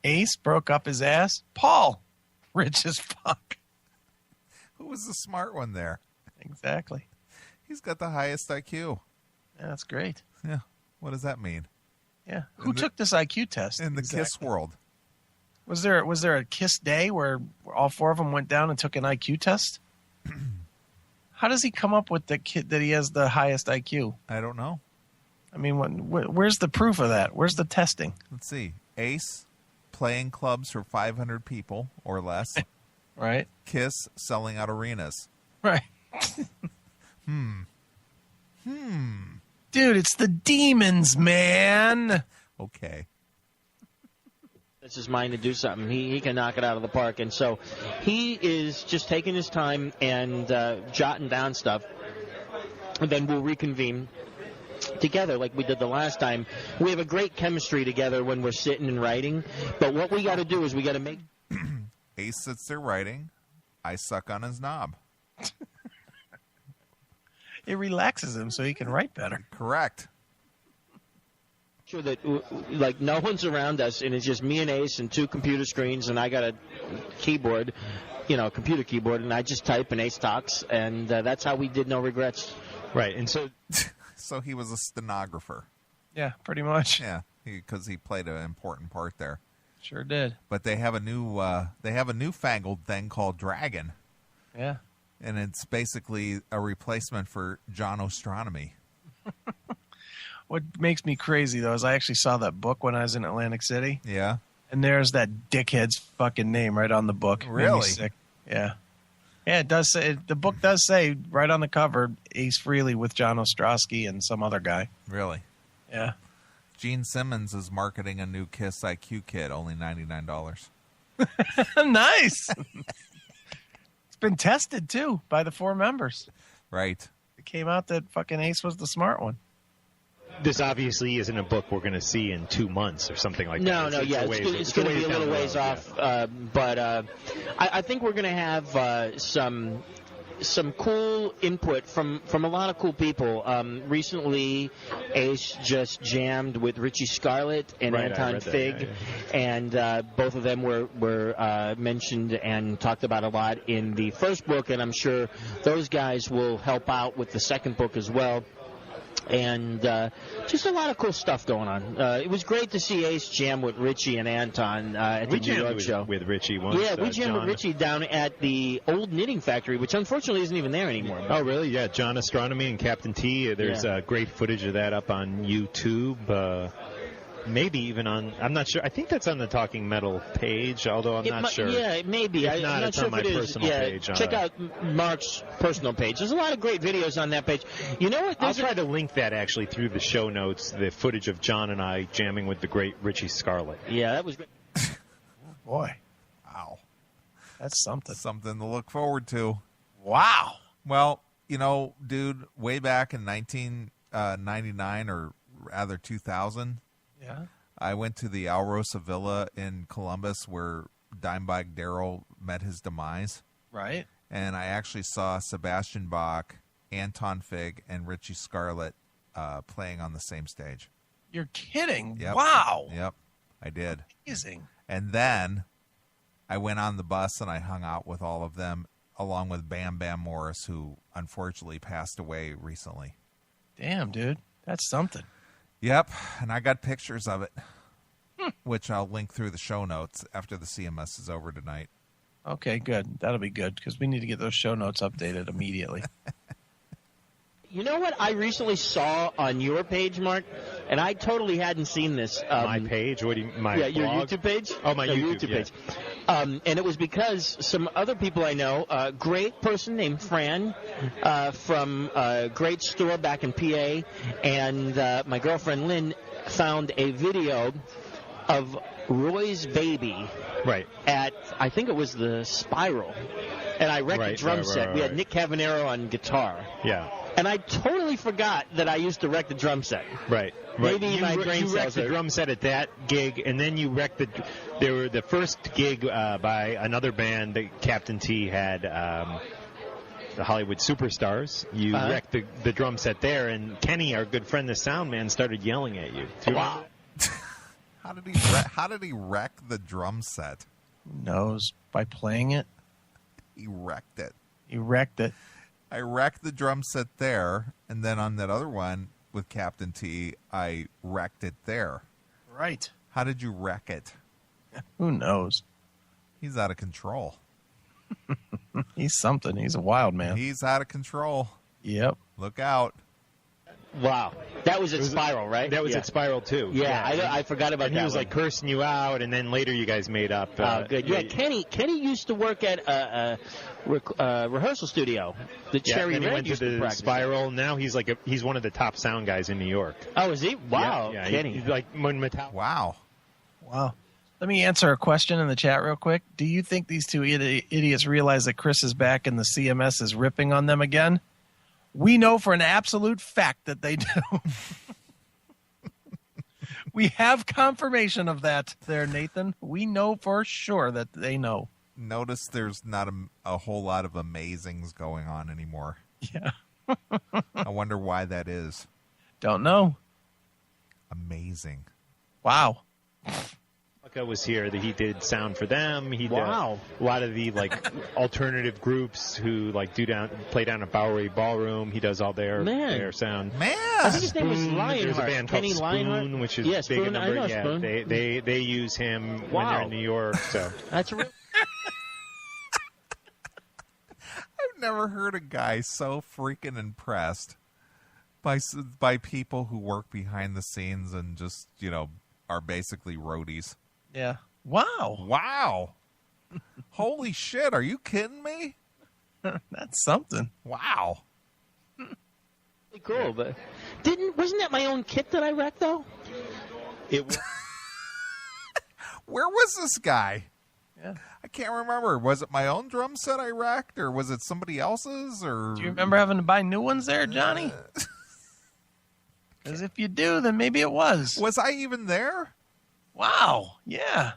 Ace broke up his ass. Paul, rich as fuck. Who was the smart one there? Exactly. He's got the highest IQ. Yeah, that's great. Yeah. What does that mean? Yeah. Who took this IQ test? In the Kiss world. Was there a Kiss day where all four of them went down and took an IQ test? How does he come up with that he has the highest IQ? I don't know. I mean, where's the proof of that? Where's the testing? Let's see. Ace, playing clubs for 500 people or less. Right. Kiss, selling out arenas. Right. Dude, it's the demons, man. Okay. It's his mind to do something. He can knock it out of the park. And so he is just taking his time and jotting down stuff. And then we'll reconvene together like we did the last time. We have a great chemistry together when we're sitting and writing. But what we got to do is we got to make... Ace sits there writing. I suck on his knob. It relaxes him so he can write better. Correct. Sure that like no one's around us and it's just me and Ace and two computer screens and I got a keyboard, computer keyboard, and I just type and Ace talks, and that's how we did No Regrets. Right, and so So he was a stenographer. Yeah, pretty much. Yeah, because he played an important part there. Sure did. But they have a newfangled thing called Dragon. Yeah. And it's basically a replacement for john-ostronomy. What makes me crazy, though, is I actually saw that book when I was in Atlantic City. Yeah. And there's that dickhead's fucking name right on the book. Really? Made me sick. Yeah. Yeah, it does say, the book does say right on the cover, Ace Frehley with John Ostrowski and some other guy. Really? Yeah. Gene Simmons is marketing a new Kiss IQ kit, only $99. Nice. It's been tested, too, by the four members. Right. It came out that fucking Ace was the smart one. this obviously isn't a book we're going to see in 2 months or something like that. It's going to be a little ways off. Yeah. But I think we're going to have some cool input from a lot of cool people. Recently, Ace just jammed with Richie Scarlett and Anton Fig, and both of them were mentioned and talked about a lot in the first book, and I'm sure those guys will help out with the second book as well. And just a lot of cool stuff going on. It was great to see Ace jam with Richie and Anton at the New York show. With Richie once. Yeah, we jammed with Richie down at the old knitting factory, which unfortunately isn't even there anymore. Oh, really? Yeah, John-Ostronomy and Captain T. There's great footage of that up on YouTube. Maybe even on, I'm not sure. I think that's on the Talking Metal page, although I'm not sure. Yeah, it may be. If not, I'm not it's sure on my if it is. personal page. Check out Mark's personal page. There's a lot of great videos on that page. You know what? I'll try to link that actually through the show notes, the footage of John and I jamming with the great Richie Scarlett. Yeah, that was great. Boy. Wow. That's something. Something to look forward to. Wow. Well, you know, dude, way back in 1999 or rather 2000, Yeah. I went to the Alrosa Villa in Columbus where Dimebag Darrell met his demise. Right. And I actually saw Sebastian Bach, Anton Fig, and Richie Scarlett playing on the same stage. You're kidding. Yep. Wow. Yep, I did. Amazing. And then I went on the bus and I hung out with all of them, along with Bam Bam Morris, who unfortunately passed away recently. Damn, dude. That's something. Yep, and I got pictures of it, which I'll link through the show notes after the CMS is over tonight. Okay, good. That'll be good because we need to get those show notes updated immediately. You know what I recently saw on your page, Mark? And I totally hadn't seen this. My page? What do you my Yeah, your blog? YouTube page? Oh, my No, YouTube page. And it was because some other people I know, a great person named Fran from a great store back in PA, and my girlfriend Lynn found a video of Roy's baby Right. at, I think it was the Spiral. And I wrecked the drum set. We had Nick Cavanero on guitar. Yeah. And I totally forgot that I used to wreck the drum set. Right. Maybe my brain you wrecked cells the are- drum set at that gig, and then you wrecked the first gig by another band that Captain T had, the Hollywood Superstars. You wrecked the drum set there, and Kenny, our good friend, the sound man, started yelling at you. Do you remember? How did he wreck the drum set? Who knows? By playing it? He wrecked it. He wrecked it. I wrecked the drum set there, and then on that other one with Captain T, I wrecked it there. Right. How did you wreck it? Who knows? He's out of control. He's something. He's a wild man. He's out of control. Yep. Look out. Wow. That was at Spiral, right? That was at Spiral, too. Yeah, I forgot about and that. he was one. like cursing you out, and then later you guys made up. Good. Yeah, Kenny used to work at a rehearsal studio. The Cherry then he Red went to used to the practice. Spiral. Now he's he's one of the top sound guys in New York. Oh, is he? Wow, Yeah, Kenny. He's like when Metal. Wow. Wow. Let me answer a question in the chat real quick. Do you think these two idiots realize that Chris is back and the CMS is ripping on them again? We know for an absolute fact that they do. We have confirmation of that there, Nathan. We know for sure that they know. Notice there's not a whole lot of amazings going on anymore. Yeah. I wonder why that is. Don't know. Amazing. Wow. Was here that he did sound for them. He did Wow. a lot of the alternative groups who play down at Bowery Ballroom. He does all their sound. Man. I think his name was Spoon, Lionheart. There's a band Kenny called Lionheart? Spoon, which is Yeah, big Spoon, in number. I know Yeah, Spoon. they use him when Wow. they're in New York. So That's real. I've never heard a guy so freaking impressed by people who work behind the scenes and just, are basically roadies. Yeah. Wow. Wow. Holy shit. Are you kidding me? That's something. Wow. Pretty cool, but wasn't that my own kit that I wrecked though? Where was this guy? Yeah. I can't remember. Was it my own drum set I wrecked, or was it somebody else's? Or Do you remember having to buy new ones there, Johnny? Because if you do, then maybe it was. Was I even there? Wow. Yeah.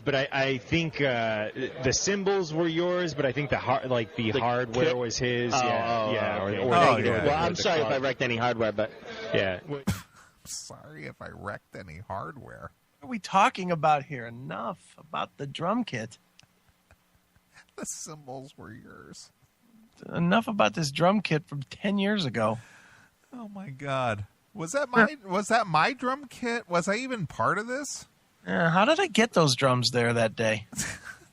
But I think the cymbals were yours, but I think the hardware kit? was his. Okay. yeah. Well, I'm sorry if I wrecked any hardware, but Yeah. Sorry if I wrecked any hardware. What are we talking about here? Enough about the drum kit. The cymbals were yours. Enough about this drum kit from 10 years ago. Oh my God. Was that my drum kit? Was I even part of this? How did I get those drums there that day?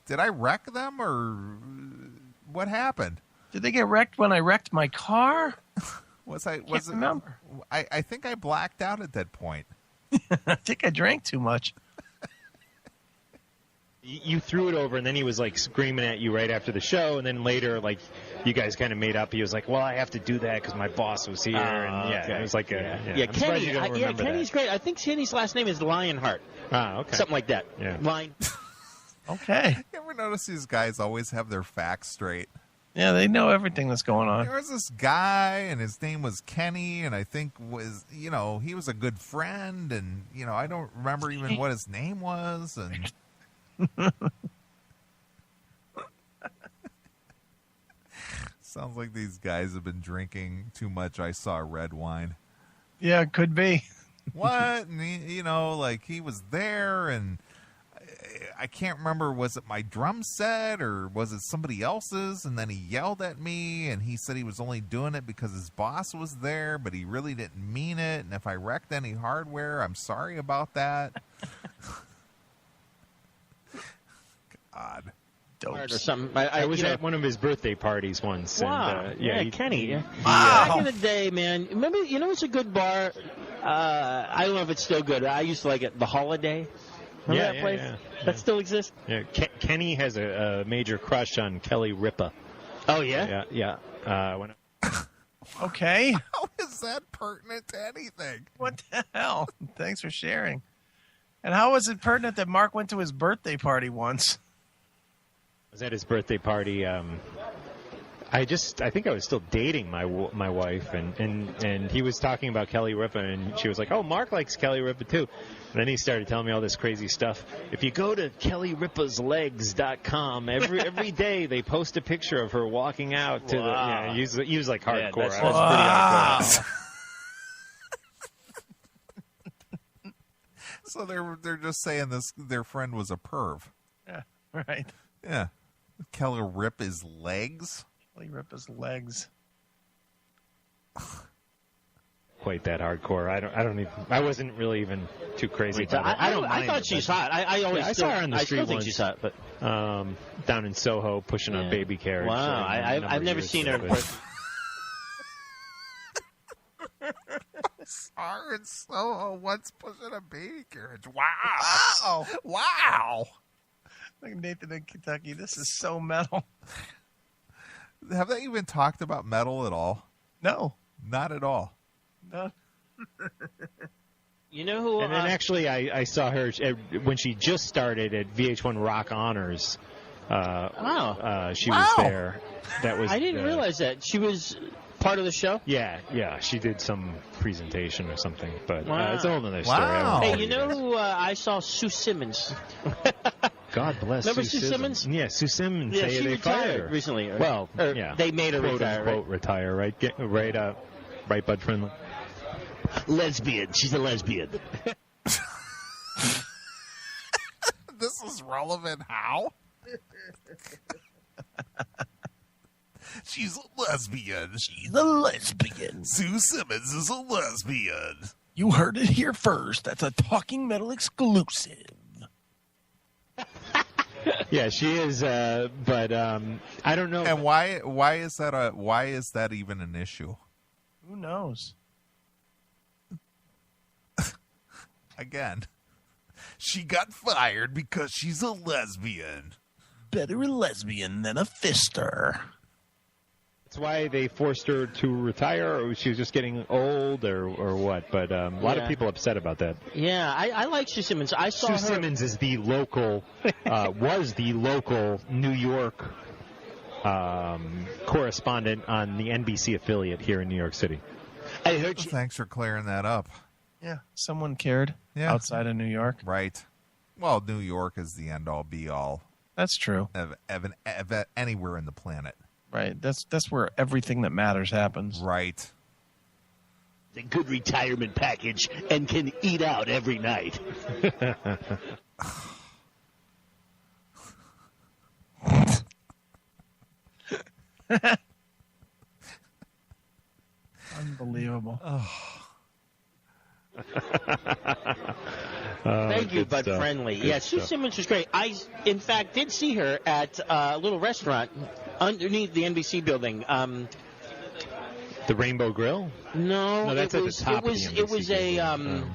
Did I wreck them, or what happened? Did they get wrecked when I wrecked my car? Can't remember. I think I blacked out at that point. I think I drank too much. You threw it over, and then he was screaming at you right after the show, and then later you guys kind of made up. He was like, "Well, I have to do that because my boss was here," and it was like yeah, I'm surprised you don't remember Kenny's that. great. I think Kenny's last name is Lionheart, Okay. something like that. Yeah. Okay. You ever notice these guys always have their facts straight? Yeah, they know everything that's going on. There was this guy, and his name was Kenny, and I think he was a good friend, and I don't remember even what his name was, and. Sounds like these guys have been drinking too much. I saw red wine. Yeah, it could be. What? And he was there, and I can't remember, was it my drum set or was it somebody else's? And then he yelled at me, and he said he was only doing it because his boss was there, but he really didn't mean it. And if I wrecked any hardware, I'm sorry about that. God. or Dopes. something. I was at one of his birthday parties once. Wow. And, Kenny. Wow. Back in the day, man. Remember, it's a good bar. I don't know if it's still good. I used to like it. The Holiday. Remember that place? Yeah. That still exists? Yeah. Kenny has a major crush on Kelly Ripa. Oh, yeah? Yeah. When Okay. How is that pertinent to anything? What the hell? Thanks for sharing. And how was it pertinent that Mark went to his birthday party once? I was at his birthday party. I think I was still dating my wife, and he was talking about Kelly Ripa, and she was like, "Oh, Mark likes Kelly Ripa too." And then he started telling me all this crazy stuff. If you go to kellyripaslegs.com, every day they post a picture of her walking out to the. Yeah, he was like hardcore. That's I was pretty hardcore. So they're just saying their friend was a perv. Yeah, right. Yeah. Kelly rip his legs? Kelly rip his legs. Quite that hardcore. I wasn't really even too crazy about it. I thought she's hot. I saw her on the street I still think once. she's hot, but down in Soho pushing a baby carriage. Wow, I've never seen her in person. Sorry, in Soho once pushing a baby carriage. Wow. Wow. Like Nathan in Kentucky. This is so metal. Have they even talked about metal at all? No. Not at all. No. You know who? And then actually, I saw her when she just started at VH1 Rock Honors. She was there. That was. I didn't realize that she was part of the show. Yeah. She did some presentation or something, but Wow. it's a whole other story. Wow. Hey, you know who I saw? Sue Simmons. God bless. Remember Sue Simmons? Yeah, Sue Simmons. Yeah, they she fired retired her recently. Well, Or yeah. They made her quote retire. unquote retire, right? Right, Bud Friendly. Lesbian. She's a lesbian. This is relevant how? She's a lesbian. She's a lesbian. Sue Simmons is a lesbian. You heard it here first. That's a Talking Metal exclusive. Yeah, she is. But I don't know. And why is that even an issue? Who knows? Again, she got fired because she's a lesbian. Better a lesbian than a fister. That's why they forced her to retire, or she was just getting old, or what. But a lot of people upset about that. Yeah, I like Sue Simmons. I saw Sue her. Simmons is the local, was the local New York correspondent on the NBC affiliate here in New York City. I heard she. Thanks for clearing that up. Yeah, someone cared outside of New York. Right. Well, New York is the end-all, be-all That's true. of anywhere in the planet. Right. That's where everything that matters happens. Right. A good retirement package and can eat out every night. Unbelievable. Thank you, good Bud stuff. Friendly. Good Yeah, Sue stuff. Simmons was great. I, in fact, did see her at a little restaurant underneath the NBC building. The Rainbow Grill? No, that's it at was the top of the it was NBC a building.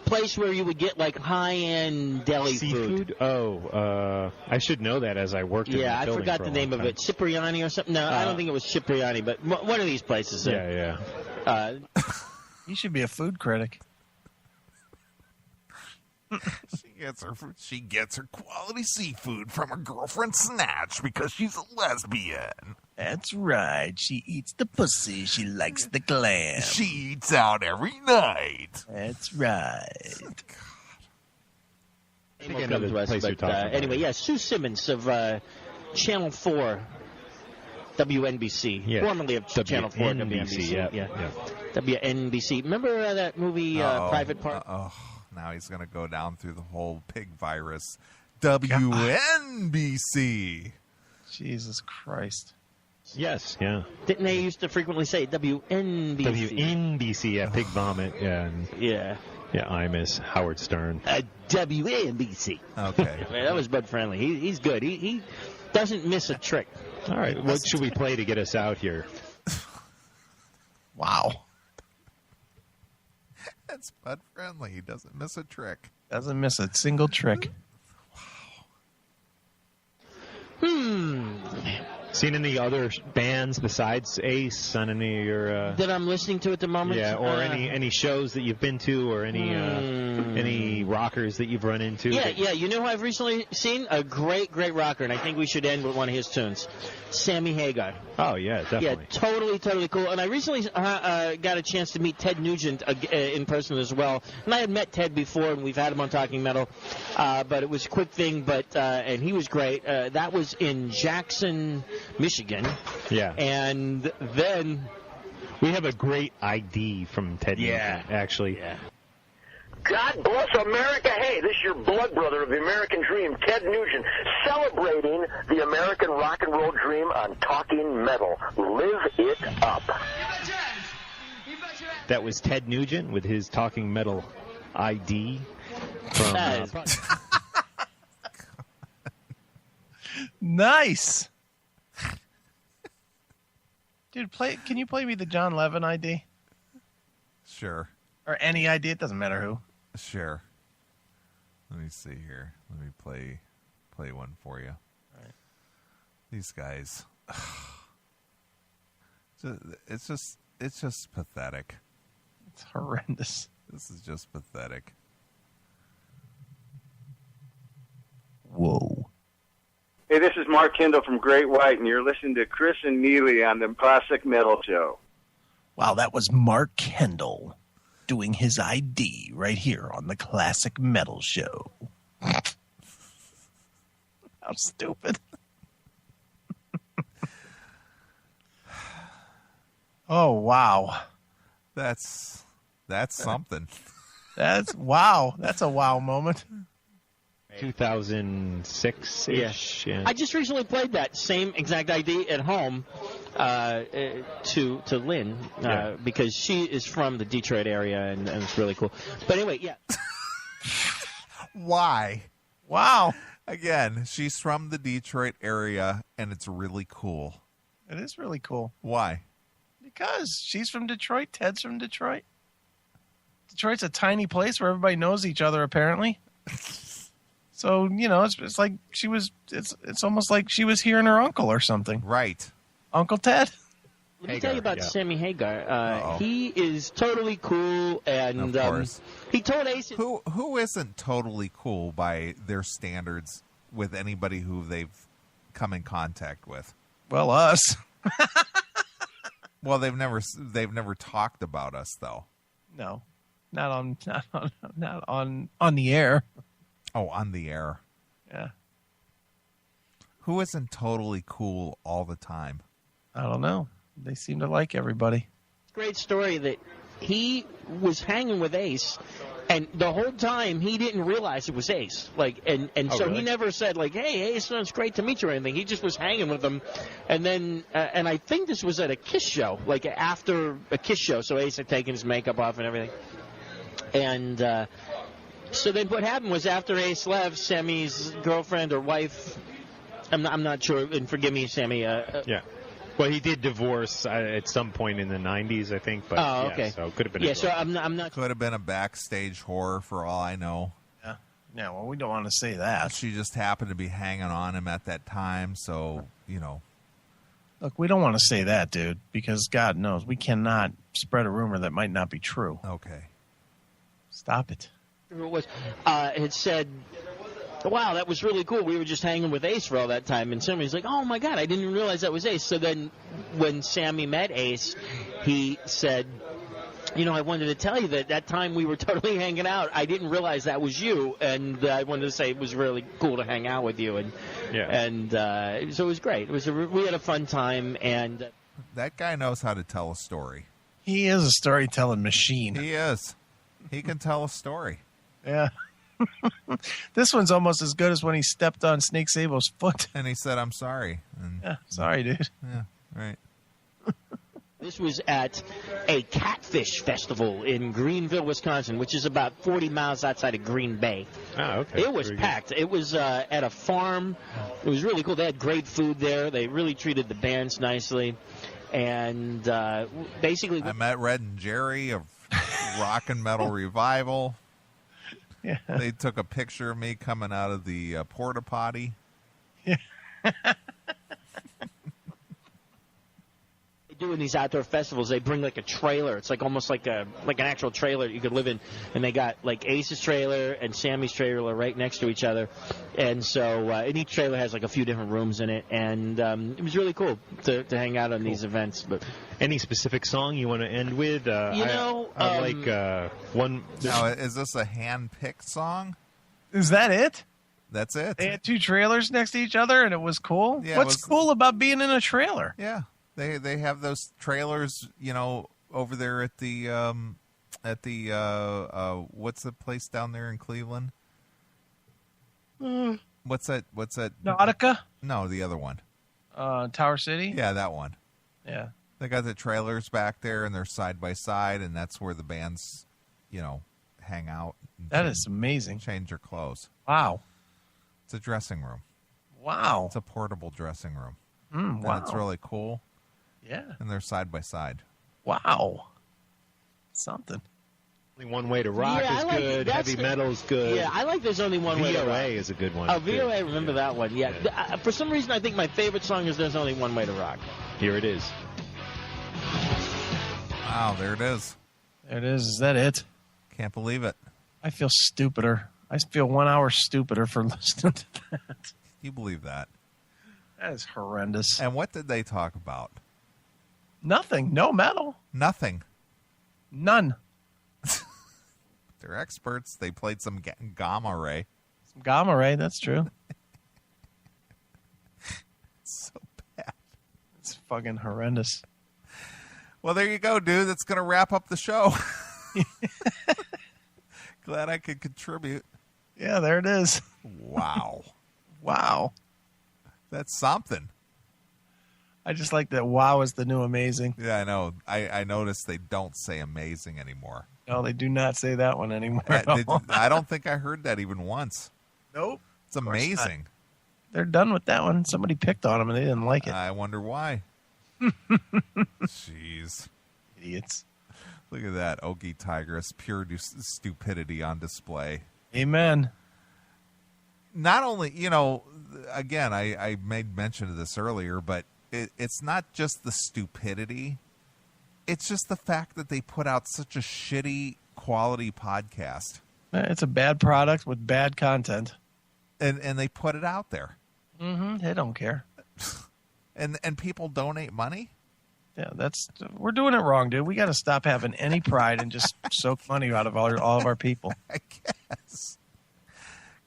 place where you would get like high-end deli Seafood? Oh, I should know that as I worked in Yeah, the I building forgot for a the name long of it. Cipriani or something? No, I don't think it was Cipriani, but one of these places. time. Yeah. You should be a food critic. She gets her quality seafood from her girlfriend Snatch because she's a lesbian. That's right. She eats the pussy. She likes the glam. She eats out every night. That's right. Name I will know come the to us, place you're but talking about. anyway, yeah, Sue Simmons of Channel 4 WNBC, Yeah. formerly of Channel 4 WNBC. Yeah. WNBC. Remember that movie Private Part? Now he's going to go down through the whole pig virus. WNBC. Jesus Christ. Yes, yeah. Didn't they used to frequently say WNBC? WNBC, yeah, pig vomit, yeah. Yeah. Yeah, I'm as Howard Stern. WANBC. Okay. Man, that was Bud Friendly. He's good. He doesn't miss a trick. All right, what should we play to get us out here? Wow. That's Bud Friendly. He doesn't miss a trick. Doesn't miss a single trick. Seen any other bands besides Ace on any of your... That I'm listening to at the moment? Yeah, or any shows that you've been to, or any rockers that you've run into? Yeah. You know who I've recently seen? A great rocker, and I think we should end with one of his tunes. Sammy Hagar. Oh, yeah, definitely. Yeah, totally cool. And I recently got a chance to meet Ted Nugent in person as well. And I had met Ted before, and we've had him on Talking Metal. But it was a quick thing, and he was great. That was in Jackson, Michigan. Yeah. And then... We have a great ID from Ted Nugent, actually. Yeah. God bless America. Hey, this is your blood brother of the American dream, Ted Nugent, celebrating the American rock and roll dream on Talking Metal. Live it up. That was Ted Nugent with his Talking Metal ID from... Nice. Dude, can you play me the John Levin ID? Sure. Or any ID, it doesn't matter who. Sure. Let me see here. Let me play one for you. All right. These guys. It's just pathetic. It's horrendous. This is just pathetic. Whoa. Hey, this is Mark Kendall from Great White, and you're listening to Chris and Neeley on the Classic Metal Show. Wow, that was Mark Kendall doing his ID right here on the Classic Metal Show. How stupid. Oh, wow. That's something. That's wow. That's a wow moment. 2006-ish. Yeah. I just recently played that same exact ID at home to Lynn because she is from the Detroit area and it's really cool. But anyway, yeah. Why? Wow. Again, she's from the Detroit area and it's really cool. It is really cool. Why? Because she's from Detroit. Ted's from Detroit. Detroit's a tiny place where everybody knows each other, apparently. So, it's like it's almost like she was hearing her uncle or something. Right. Uncle Ted. Let me tell you about Sammy Hagar. He is totally cool, and of course. He told Ace... Who isn't totally cool by their standards with anybody who they've come in contact with? Well, us. Well, they've never talked about us, though. No. Not on the air. Oh, on the air. Yeah. Who isn't totally cool all the time? I don't know. They seem to like everybody. Great story that he was hanging with Ace, and the whole time he didn't realize it was Ace. So really? he never said "Hey, Ace, it's great to meet you" or anything. He just was hanging with him, and then and I think this was at a Kiss show, after a Kiss show. So Ace had taken his makeup off and everything, and. So then what happened was after Ace left, Sammy's girlfriend or wife, I'm not sure, and forgive me, Sammy. Yeah. Well, he did divorce at some point in the 90s, I think. But, okay. So it could have been so I'm not. Could have been a backstage whore for all I know. Yeah. Yeah, well, we don't want to say that. She just happened to be hanging on him at that time, so, Look, we don't want to say that, dude, because God knows we cannot spread a rumor that might not be true. Okay. Stop it. It was had said, "Wow, that was really cool. We were just hanging with Ace for all that time." And somebody's like, "Oh my God, I didn't even realize that was Ace." So then, when Sammy met Ace, he said, "I wanted to tell you that time we were totally hanging out. I didn't realize that was you, and I wanted to say it was really cool to hang out with you." And so it was great. We had a fun time, and that guy knows how to tell a story. He is a storytelling machine. He is. He can tell a story. Yeah. This one's almost as good as when he stepped on Snake Sabo's foot. And he said, "I'm sorry." And, yeah, sorry, dude. Yeah, right. This was at a catfish festival in Greenville, Wisconsin, which is about 40 miles outside of Green Bay. Oh, okay. It was Very packed. It was at a farm. It was really cool. They had great food there. They really treated the bands nicely. And basically... I met Red and Jerry of Rock and Metal Revival. Yeah. They took a picture of me coming out of the porta potty. Yeah. Doing these outdoor festivals, they bring like a trailer. It's like almost like an actual trailer you could live in, and they got like Ace's trailer and Sammy's trailer right next to each other, and so and each trailer has like a few different rooms in it, and it was really cool to hang out on these events. But any specific song you want to end with? I like one. Now, is this a hand-picked song? Is that it? That's it. They had two trailers next to each other, and it was cool. Yeah, What's cool about being in a trailer? Yeah. They have those trailers, over there at the what's the place down there in Cleveland? What's that? Nautica? No, the other one. Tower City? Yeah, that one. Yeah. They got the trailers back there, and they're side by side, and that's where the bands, hang out. That is amazing. Change their clothes. Wow. It's a dressing room. Wow. It's a portable dressing room. Wow. And it's really cool. Yeah. And they're side by side. Wow. Something. Only One Way to Rock is good. Heavy Metal is good. Yeah, I like There's Only One Way to Rock. VOA is a good one. Oh, VOA, I remember that one. Yeah. For some reason, I think my favorite song is There's Only One Way to Rock. Here it is. Wow, there it is. There it is. Is that it? Can't believe it. I feel stupider. I feel 1 hour stupider for listening to that. You believe that? That is horrendous. And what did they talk about? Nothing. No metal. Nothing. None. They're experts. They played some gamma ray. Some gamma ray. That's true. It's so bad. It's fucking horrendous. Well, there you go, dude. That's going to wrap up the show. Glad I could contribute. Yeah, there it is. Wow. Wow. That's something. I just like that wow is the new amazing. Yeah, I know. I noticed they don't say amazing anymore. No, they do not say that one anymore. I don't think I heard that even once. Nope. It's amazing. They're done with that one. Somebody picked on them and they didn't like it. I wonder why. Jeez. Idiots. Look at that. Ogie Tigress. Pure stupidity on display. Amen. Not only, again, I made mention of this earlier, but it's not just the stupidity. It's just the fact that they put out such a shitty quality podcast. It's a bad product with bad content. And they put it out there. Mm-hmm. They don't care. And people donate money? Yeah, we're doing it wrong, dude. We got to stop having any pride and just soak money out of all of our people. I guess.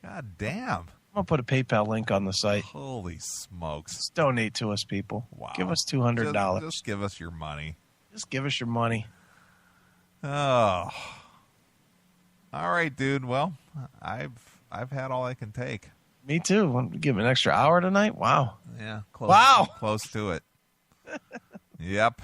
God damn. I'm going to put a PayPal link on the site. Holy smokes. Just donate to us, people. Wow. Give us $200. Just give us your money. Just give us your money. Oh. All right, dude. Well, I've had all I can take. Me too. Want to give an extra hour tonight? Wow. Yeah. Wow. Close to it. Yep.